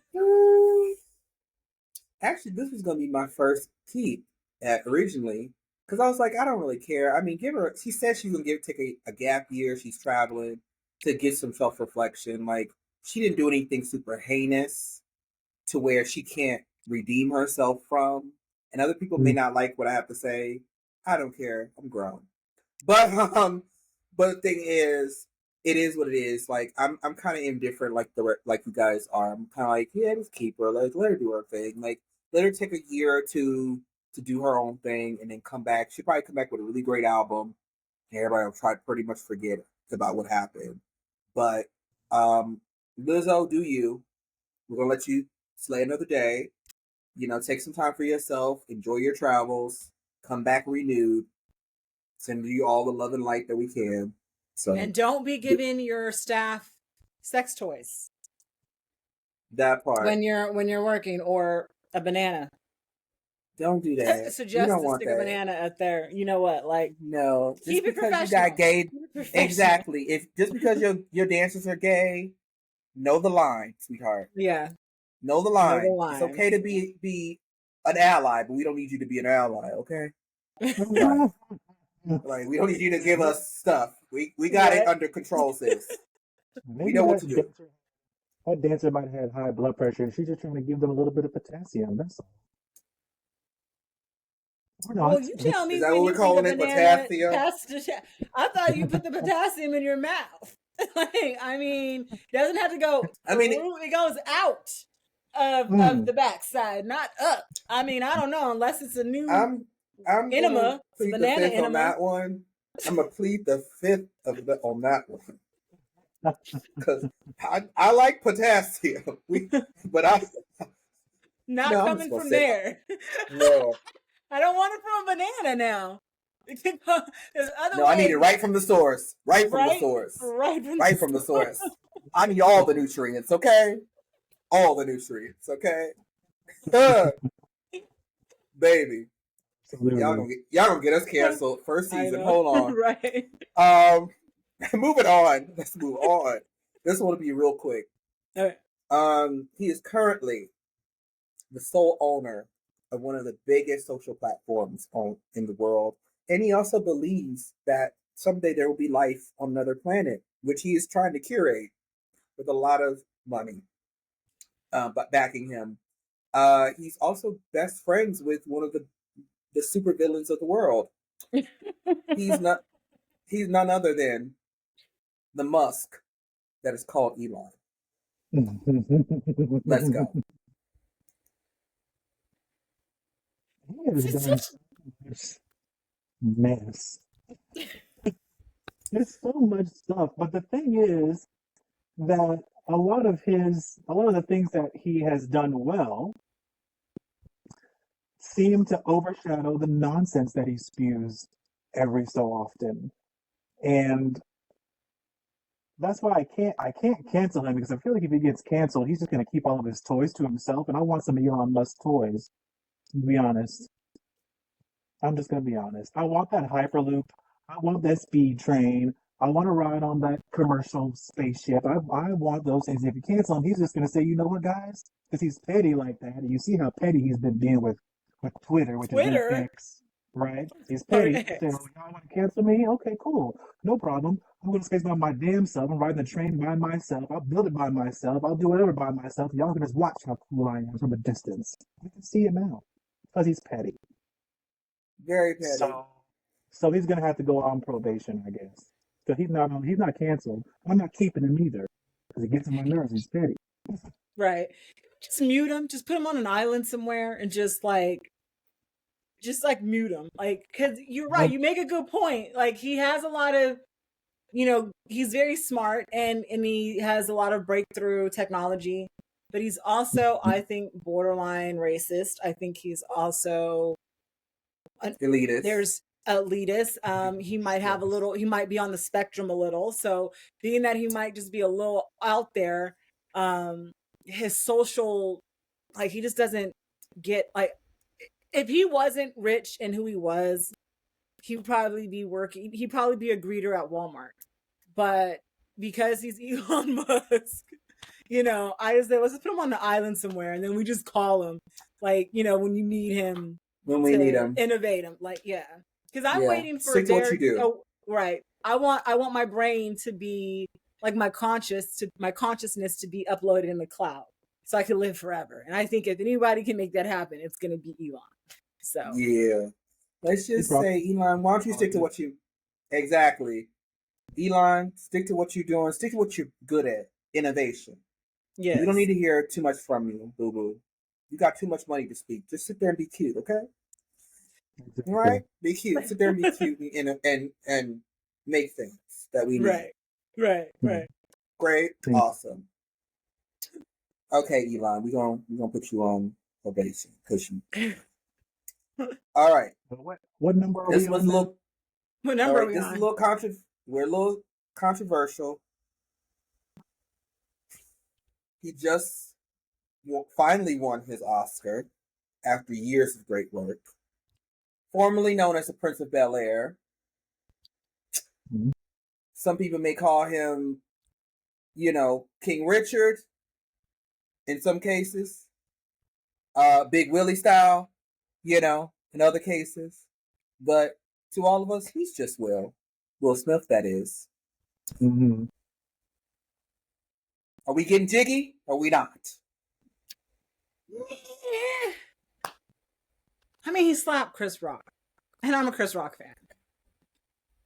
Actually, this was gonna be my first keep originally because I was like, I don't really care. I mean, give her. She said she's gonna take a gap year. She's traveling to get some self reflection. Like she didn't do anything super heinous to where she can't redeem herself from. And other people may not like what I have to say. I don't care. I'm grown. But but the thing is, it is what it is. Like I'm kind of indifferent, like you guys are. I'm kind of like, yeah, just keep her. Like let her do her thing. Like let her take a year or two to do her own thing, and then come back. She'll probably come back with a really great album, and everybody will try to pretty much forget about what happened. But Lizzo, do you? We're gonna let you slay another day. You know, take some time for yourself. Enjoy your travels. Come back renewed. Send you all the love and light that we can. So And don't be giving your staff sex toys that part. when you're working, or a banana. Don't do that. You Suggest don't to want stick that. a banana at there. You know what? Like, No, just keep it because you professional. got gay. Keep it professional. Exactly. If just because your dancers are gay, know the line, sweetheart. Yeah. Know the Know line. the line. It's okay to be an ally, but we don't need you to be an ally. Okay. Right. Like we don't need you to give us stuff. We got it under control, sis. We Maybe know what to do. that dancer might have had high blood pressure and she's just trying to give them a little bit of potassium. That's all. Or not. Well, you tell me Is that when what we're you eat a calling it? banana. Potassium? I thought you put the potassium in your mouth. Like, I mean, it doesn't have to go. I mean, it goes out of the backside, not up. I mean, I don't know unless it's a new I'm enema, gonna plead the banana fifth on enema. that one. I'm gonna plead the fifth on that one because I like potassium. But I Not no, I'm coming just gonna from say there. no. I don't want it from a banana now. There's other No, I need ways. it right from the source. Right from the Right? source. Right From the source. I need all the nutrients, okay? All the nutrients, okay? Baby. Absolutely. Y'all gonna get us canceled first I season. know. Hold on. Right. Moving on. Let's move on. This one will be real quick. All right. He is currently the sole owner of one of the biggest social platforms in the world. And he also believes that someday there will be life on another planet, which he is trying to curate with a lot of money, but backing him. He's also best friends with one of the supervillains of the world. He's none other than the Musk that is called Elon. Let's go. He has done so much mess. There's so much stuff, but the thing is that a lot of the things that he has done well seem to overshadow the nonsense that he spews every so often. And that's why I can't cancel him, because I feel like if he gets canceled, he's just gonna keep all of his toys to himself, and I want some Elon Musk toys, to be honest. I'm just gonna be honest. I want that Hyperloop. I want that speed train. I want to ride on that commercial spaceship. I want those things. If you cancel him, he's just gonna say, you know what, guys? Because he's petty like that. And you see how petty he's been being with Twitter, which is now Twitter. X, right? He's Or petty. X. Saying, oh, y'all want to cancel me? Okay, cool. No problem. I'm going to space by my damn self. I'm riding the train by myself. I'll build it by myself. I'll do whatever by myself. Y'all can just watch how cool I am from a distance. You can see it now. Because he's petty. Very petty. So he's gonna have to go on probation, I guess. So he's not canceled. I'm not keeping him either because it gets on my nerves. He's petty. Right. Just mute him. Just put him on an island somewhere and just mute him. Like, because you're right. You make a good point. Like, he has a lot of, he's very smart and he has a lot of breakthrough technology, but he's also, I think, borderline racist. I think he's also elitist. There's elitist. He might have he might be on the spectrum a little. So being that he might just be a little out there, his social, like, he just doesn't get, like, if he wasn't rich in who he was, he'd probably be he'd probably be a greeter at Walmart. But because he's Elon Musk, I just said, let's just put him on the island somewhere and then we just call him, like, when you need him. When we need him. Innovate him. Like, yeah. Because I'm waiting for Stick to what you do. Oh, right. I want my brain to be like my consciousness to be uploaded in the cloud so I can live forever. And I think if anybody can make that happen, it's gonna be Elon. So yeah. Let's just say, Elon, why don't you stick to what you exactly. Elon, stick to what you're doing, stick to what you're good at. Innovation. Yeah. We don't need to hear too much from you, boo boo. You got too much money to speak. Just sit there and be cute, okay? All right? Be cute. Sit there and be cute and make things that we need. Right. Great. Awesome. Okay, Elon, we're gonna put you on probation because you. All right. What number are we on? What number are we on? This is we're a little controversial. He just finally won his Oscar after years of great work. Formerly known as the Prince of Bel-Air. Mm-hmm. Some people may call him, King Richard in some cases. Big Willie style, in other cases. But to all of us, he's just Will Smith, that is. Mm-hmm. Are we getting jiggy or are we not? Yeah. I mean, he slapped Chris Rock, and I'm a Chris Rock fan.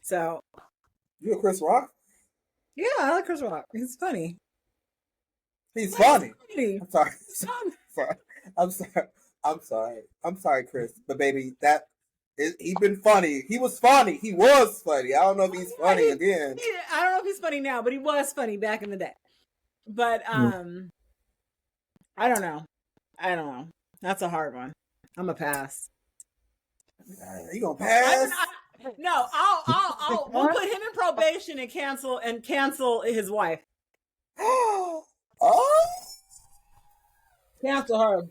So, you a Chris Rock? Yeah, I like Chris Rock. He's funny. He's funny. I'm sorry. I'm sorry. I'm sorry, Chris. But baby, he's been funny. He was funny. He was funny. I don't know if he's funny again. I don't know if he's funny now, but he was funny back in the day. But I don't know. That's a hard one. I'm a pass. You gonna pass? No, we'll put him in probation and cancel his wife. Oh, cancel her.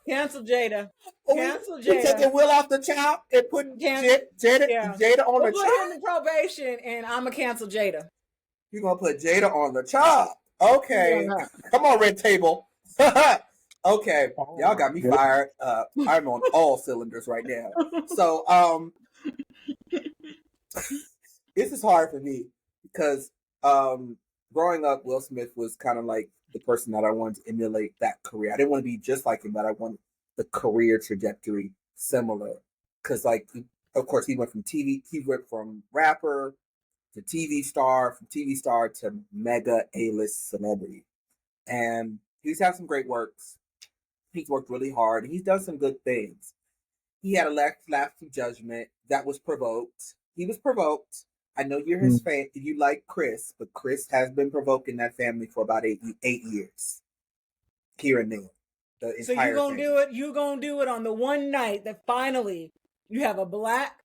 Cancel Jada. Cancel Jada. We taking Will off the chop and putting Jada on the chop. Put him in probation, and I'm gonna cancel Jada. You're gonna put Jada on the chop. Okay, come on, Red Table. Okay, y'all got me fired up. I'm on all cylinders right now. So, this is hard for me because growing up, Will Smith was kind of like the person that I wanted to emulate that career. I didn't want to be just like him, but I wanted the career trajectory similar. Because, of course, he went from rapper to TV star, from TV star to mega A-list celebrity. And he's had some great works. He's worked really hard. He's done some good things. He had a lapse of judgment that was provoked. He was provoked. I know you're his fan. You like Chris, but Chris has been provoking that family for about 8 years, here and there. the So entire you're gonna thing. do it. You're gonna do it on the one night that finally you have a black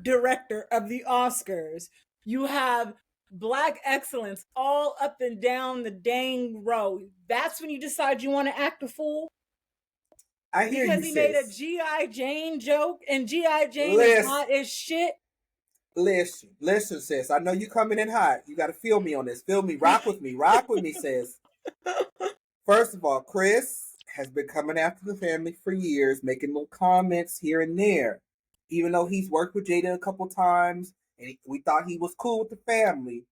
director of the Oscars. You have black excellence all up and down the dang row. That's when you decide you want to act a fool. I hear Because you, he sis. made a G.I. Jane joke, and G.I. Jane Listen. is hot as shit. Listen, sis. I know you coming in hot. You got to feel me on this. Feel me. Rock with me, sis. First of all, Chris has been coming after the family for years, making little comments here and there. Even though he's worked with Jada a couple times, and we thought he was cool with the family,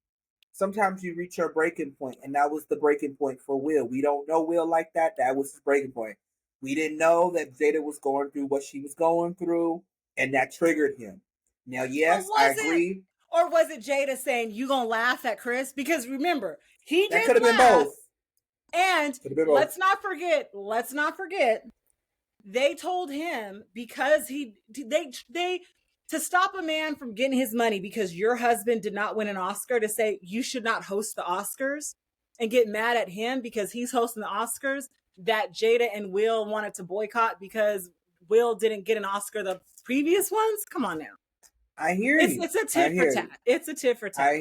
sometimes you reach your breaking point, and that was the breaking point for Will. We don't know Will like that. That was his breaking point. We didn't know that Jada was going through what she was going through, and that triggered him. Now, yes, I agree. Or was it Jada saying, you gonna laugh at Chris? Because remember, he That did could have been laugh. both. And Could've been both. let's not forget, they told him because they to stop a man from getting his money because your husband did not win an Oscar, to say you should not host the Oscars and get mad at him because he's hosting the Oscars, that Jada and Will wanted to boycott because Will didn't get an Oscar the previous ones. Come on now. I hear you. It's a tit for tat. It's a tit for tat.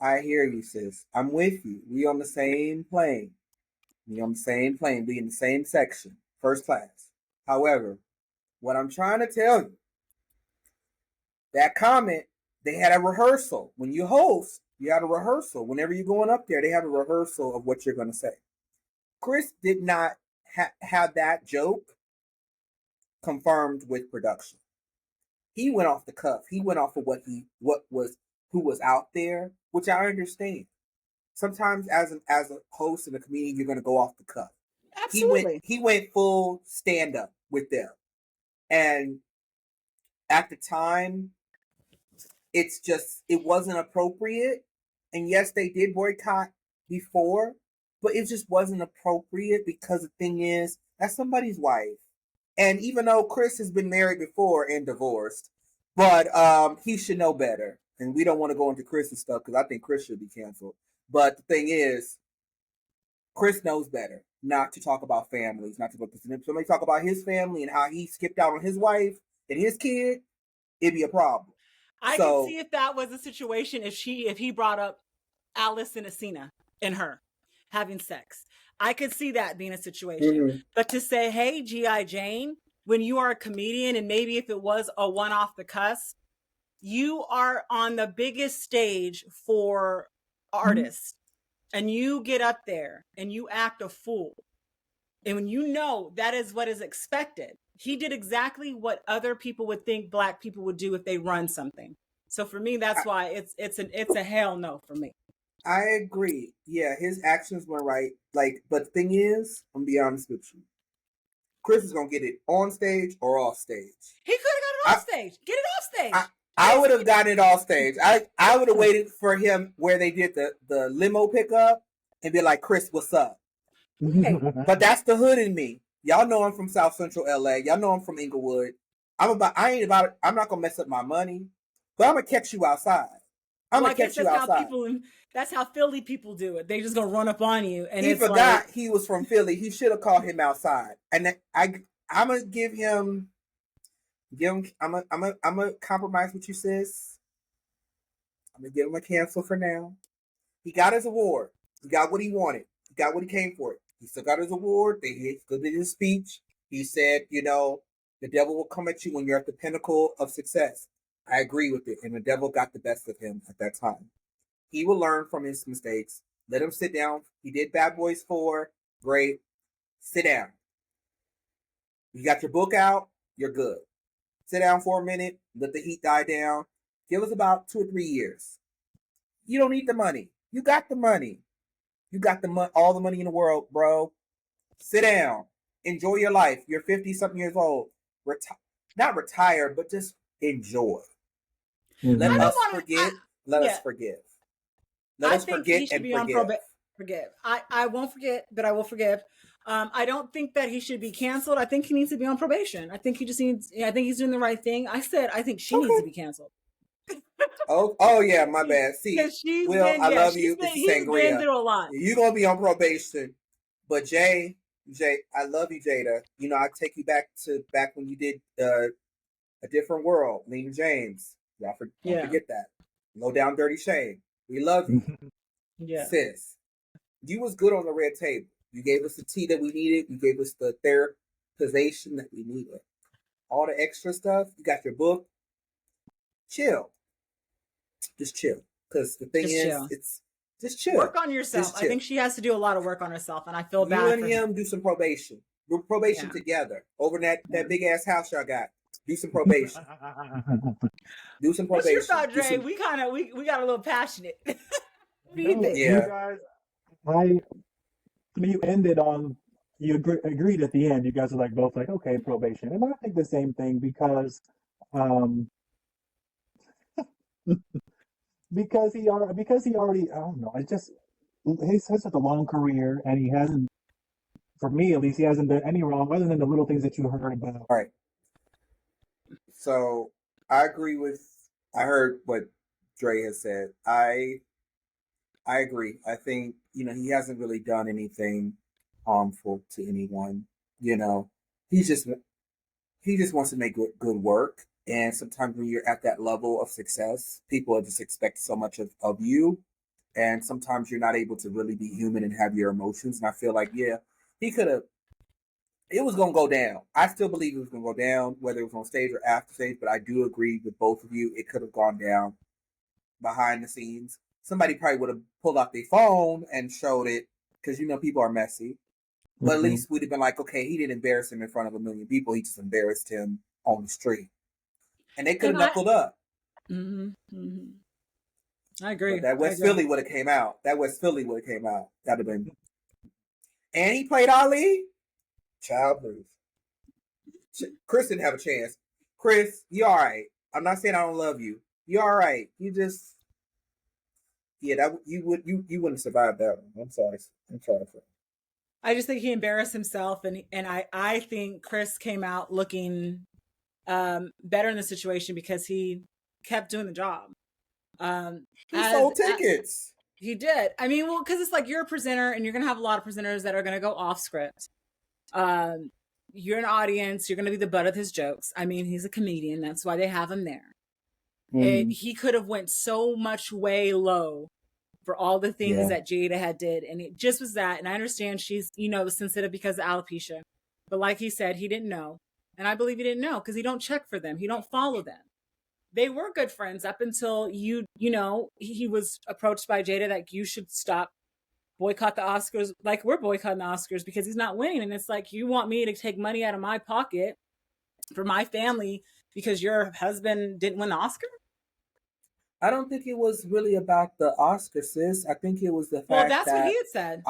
I hear you, sis. I'm with you. We on the same plane. We on the same plane. We in the same section. First class. However, what I'm trying to tell you, that comment, they had a rehearsal. When you host, you had a rehearsal. Whenever you're going up there, they have a rehearsal of what you're going to say. Chris did not have that joke confirmed with production. He went off the cuff. He went off of who was out there, which I understand. Sometimes as a host and a comedian, you're going to go off the cuff. Absolutely. He went full stand up with them, and at the time, it wasn't appropriate. And yes, they did boycott before, but it just wasn't appropriate because the thing is, that's somebody's wife. And even though Chris has been married before and divorced, but he should know better. And we don't want to go into Chris's stuff because I think Chris should be canceled. But the thing is, Chris knows better not to talk about families, not to look at somebody talk about his family and how he skipped out on his wife and his kid, it'd be a problem. I could see if that was a situation if he brought up Alice and Asina and her having sex. I could see that being a situation. Mm-hmm. But to say, hey, G.I. Jane, when you are a comedian, and maybe if it was a one off the cusp, you are on the biggest stage for artists, and you get up there and you act a fool. And when you know that is what is expected, he did exactly what other people would think black people would do if they run something. So for me, that's why it's a hell no for me. I agree. Yeah, his actions were right. But the thing is, I'm gonna be honest with you. Chris is gonna get it on stage or off stage. He could have got it off stage. Get it off stage. I would have gotten it off stage. I would have waited for him where they did the limo pickup and be like, Chris, what's up? Okay. But that's the hood in me. Y'all know I'm from South Central LA. Y'all know I'm from Inglewood. I'm not gonna mess up my money, but I'm gonna catch you outside. I'm gonna catch you outside. That's how Philly people do it. They just gonna run up on you. And he forgot he was from Philly. He should have called him outside. And I'm gonna give him. I'm gonna compromise with you, sis. I'm gonna give him a cancel for now. He got his award. He got what he wanted. He got what he came for. He still got his award. He still did his speech. He said, the devil will come at you when you're at the pinnacle of success. I agree with it. And the devil got the best of him at that time. He will learn from his mistakes. Let him sit down. He did Bad Boys 4. Great. Sit down. You got your book out. You're good. Sit down for a minute. Let the heat die down. Give us about 2 or 3 years. You don't need the money. You got the money. You got all the money in the world, bro. Sit down. Enjoy your life. You're 50-something years old. Not retire, but just enjoy. Mm-hmm. Let us forgive. Let us forgive. Let us forget and forgive. I won't forget, but I will forgive. I don't think that he should be canceled. I think he needs to be on probation. I think he's doing the right thing. I think she needs to be canceled. Oh yeah, my bad. See, Will, I love you. He's been through a lot. You're gonna be on probation, but Jay, I love you, Jada. You know, I take you back when you did A Different World, Lena James. Don't forget that. Low Down Dirty Shame. We love you, Yeah. sis. You was good on the red table. You gave us the tea that we needed. You gave us the therapization that we needed. All the extra stuff. You got your book. Chill. Just chill. Because the thing it's just chill. Work on yourself. I think she has to do a lot of work on herself, and I feel bad. You and him do some probation. We're probation together over that big ass house y'all got. Do some probation. Do some probation. What's your thought, Dre? We got a little passionate. What do you think? You guys, I mean, you ended on, you agreed at the end. You guys are like both like, okay, probation, and I think the same thing because because he already, I don't know, he's had such a long career, and he hasn't, for me at least, he hasn't done any wrong other than the little things that you heard about. All right. So I heard what Dre has said. I agree. I think, he hasn't really done anything harmful to anyone. He just wants to make good work. And sometimes when you're at that level of success, people just expect so much of you. And sometimes you're not able to really be human and have your emotions. And I feel like, he could have, it was going to go down. I still believe it was going to go down, whether it was on stage or after stage. But I do agree with both of you. It could have gone down behind the scenes. Somebody probably would have pulled out their phone and showed it because, people are messy. But at least we'd have been like, okay, he didn't embarrass him in front of a million people. He just embarrassed him on the street. And they could have knuckled up. I agree. But that West Philly would have came out. That'd have been. And he played Ali. Childproof. Chris didn't have a chance. Chris, you all right. I'm not saying I don't love you. You all right. You just, you wouldn't survive that one. I'm sorry. I just think he embarrassed himself, and I think Chris came out looking better in the situation because he kept doing the job. He sold tickets. He did. I mean, well, because it's like you're a presenter, and you're going to have a lot of presenters that are going to go off script. You're an audience. You're going to be the butt of his jokes. I mean, he's a comedian. That's why they have him there. And he could have went so much way low for all the things that Jada had did. And it just was that. And I understand she's, sensitive because of alopecia. But like he said, he didn't know. And I believe he didn't know because he don't check for them. He don't follow them. They were good friends up until he was approached by Jada that you should stop, boycott the Oscars. Like, we're boycotting the Oscars because he's not winning. And it's like, you want me to take money out of my pocket for my family because your husband didn't win the Oscar? I don't think it was really about the Oscar, sis. I think it was the fact that's what he had said.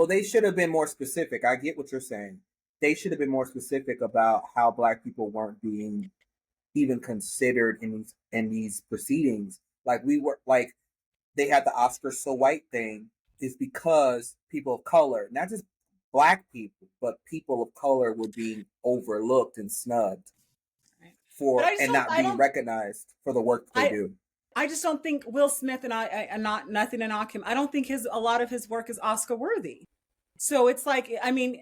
They should have been more specific. I get what you're saying. They should have been more specific about how Black people weren't being even considered in these proceedings. Like, they had the Oscar so white thing is because people of color, not just Black people, but people of color were being overlooked and snubbed and not being recognized for the work they do. I just don't think Will Smith, and I'm not nothing to knock him, I don't think a lot of his work is Oscar worthy. So it's like, I mean,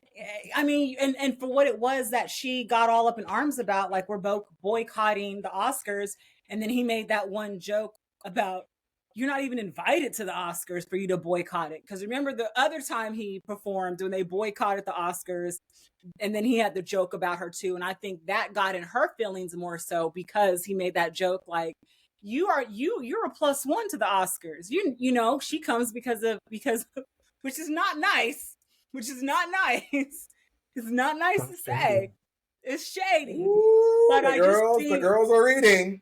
and for what it was that she got all up in arms about, like, we're both boycotting the Oscars, and then he made that one joke about, you're not even invited to the Oscars for you to boycott it. Because remember the other time he performed when they boycotted the Oscars, and then he had the joke about her too. And I think that got in her feelings more so because he made that joke like, you're a +1 to the Oscars. She comes because which is not nice. It's not nice to say. It's shady. Ooh, but the girls are reading.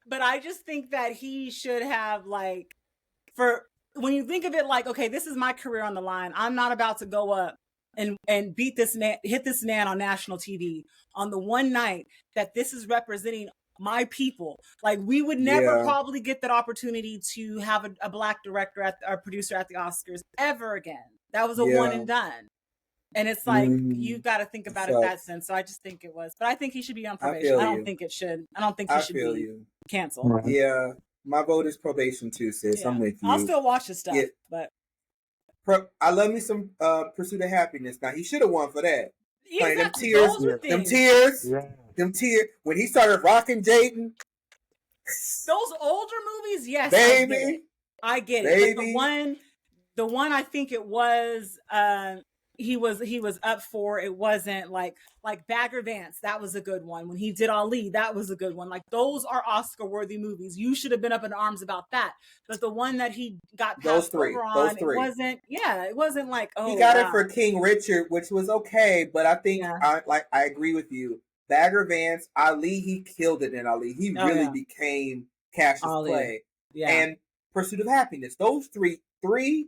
But I just think that he should have, like, when you think of it like, okay, this is my career on the line. I'm not about to go up and beat this man, hit this man on national TV on the one night that this is representing my people. Like, we would never probably get that opportunity to have a Black director or producer at the Oscars ever again. That was a one and done. And it's like, you've got to think about it in that sense. So I just think it was. But I think he should be on probation. I don't think he should be canceled. Right. Yeah. My vote is probation too, sis. I'm with you. I'll still watch his stuff. But I love me some Pursuit of Happiness. Now he should have won for that. Honey, them Exactly. tears, Those are them things. tears, Yeah. them tears. When he started rocking Jaden, Those older movies, yes, baby, I get it. But the one I think it was, he was up for. It wasn't like Bagger Vance. That was a good one. When he did Ali, that was a good one. Like those are Oscar worthy movies. You should have been up in arms about that. But the one that he got passed over on, it wasn't. Yeah, it wasn't like, oh, he got it for King Richard, which was okay. But I think I agree with you. Bagger Vance, Ali, he killed it in Ali. He really became Cassius Clay. Yeah. And Pursuit of Happiness. Those three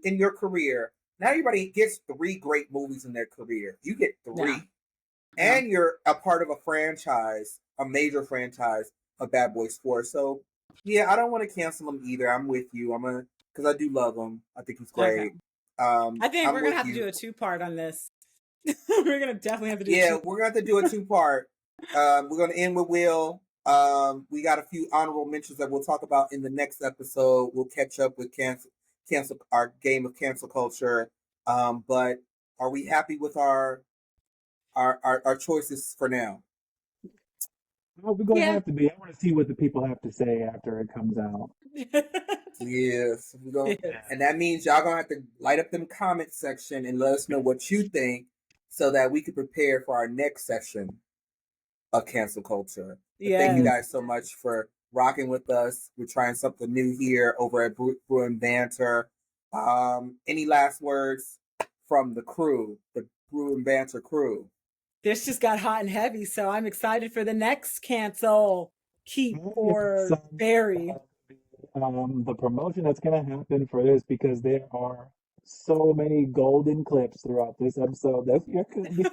in your career. Not everybody gets 3 great movies in their career. You get 3. Yeah. And you're a part of a franchise, a major franchise of Bad Boys 4. So, yeah, I don't want to cancel him either. I'm with you. Because I do love him. I think he's great. Okay. I think we're going to have to do a 2-part on this. We're going to definitely have to do we're going to have to do a 2-part. We're going to end with Will. We got a few honorable mentions that we'll talk about in the next episode. We'll catch up with cancel our game of cancel culture. But are we happy with our choices for now? Well, we're going to have to be. I want to see what the people have to say after it comes out. Yes, we're going, and that means y'all gonna have to light up them comment section and let us know what you think, so that we can prepare for our next session of cancel culture. Thank you guys so much for rocking with us. We're trying something new here over at Brew and Banter. Any last words from the crew, the Brew and Banter crew? This just got hot and heavy, so I'm excited for the next cancel. Keep or Barry. The promotion that's going to happen for this, because there are so many golden clips throughout this episode that you're going to be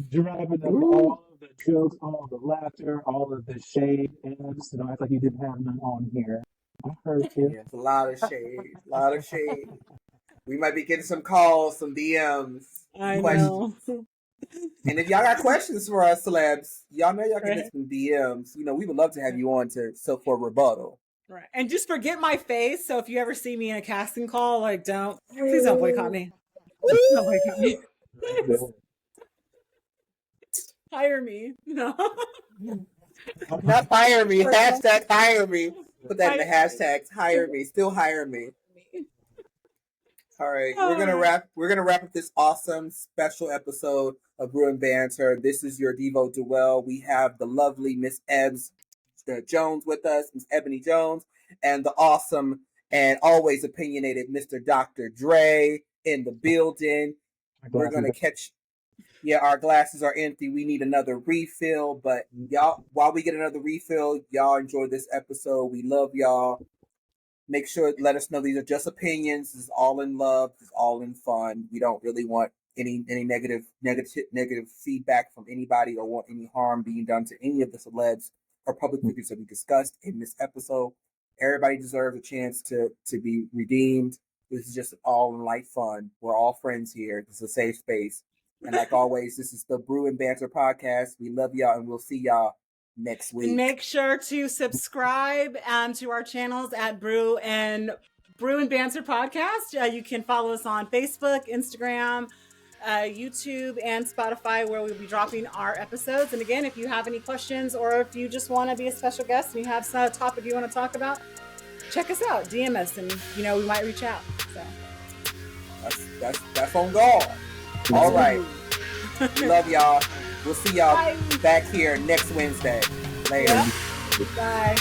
dropping them, all of the jokes, all of the laughter, all of the shade, and just don't act like you didn't have none on here. I heard you. Yeah, it's a lot of shade. We might be getting some calls, some DMs, questions. Know. And if y'all got questions for us celebs, y'all know y'all can get some DMs. We would love to have you on for rebuttal. Right. And just forget my face. So if you ever see me in a casting call, please don't boycott me. Don't boycott me. Hire me. No. Not hire me. Hashtag hire me. Put that in the hashtags. Hire me. Still hire me. All right, we're gonna wrap up this awesome special episode of Brew and Banter. This is your Devo Duel. We have the lovely Miss Ebbs Jones with us, Miss Ebony Jones, and the awesome and always opinionated Mr. Dr. Dre in the building. We're gonna catch. Yeah, our glasses are empty. We need another refill, but y'all, while we get another refill, y'all enjoy this episode. We love y'all. Make sure let us know these are just opinions. This is all in love. This is all in fun. We don't really want any negative feedback from anybody, or want any harm being done to any of the celebs or public figures that we discussed in this episode. Everybody deserves a chance to be redeemed. This is just all in light fun. We're all friends here. This is a safe space. And like always, this is the Brew and Banter podcast. We love y'all, and we'll see y'all next week. Make sure to subscribe to our channels at Brew and Banter podcast. You can follow us on Facebook, Instagram, YouTube, and Spotify, where we'll be dropping our episodes. And again, if you have any questions, or if you just want to be a special guest and you have some topic you want to talk about, check us out, DM us, and we might reach out. So that's on guard. All right. Love y'all. We'll see y'all back here next Wednesday. Later. Bye.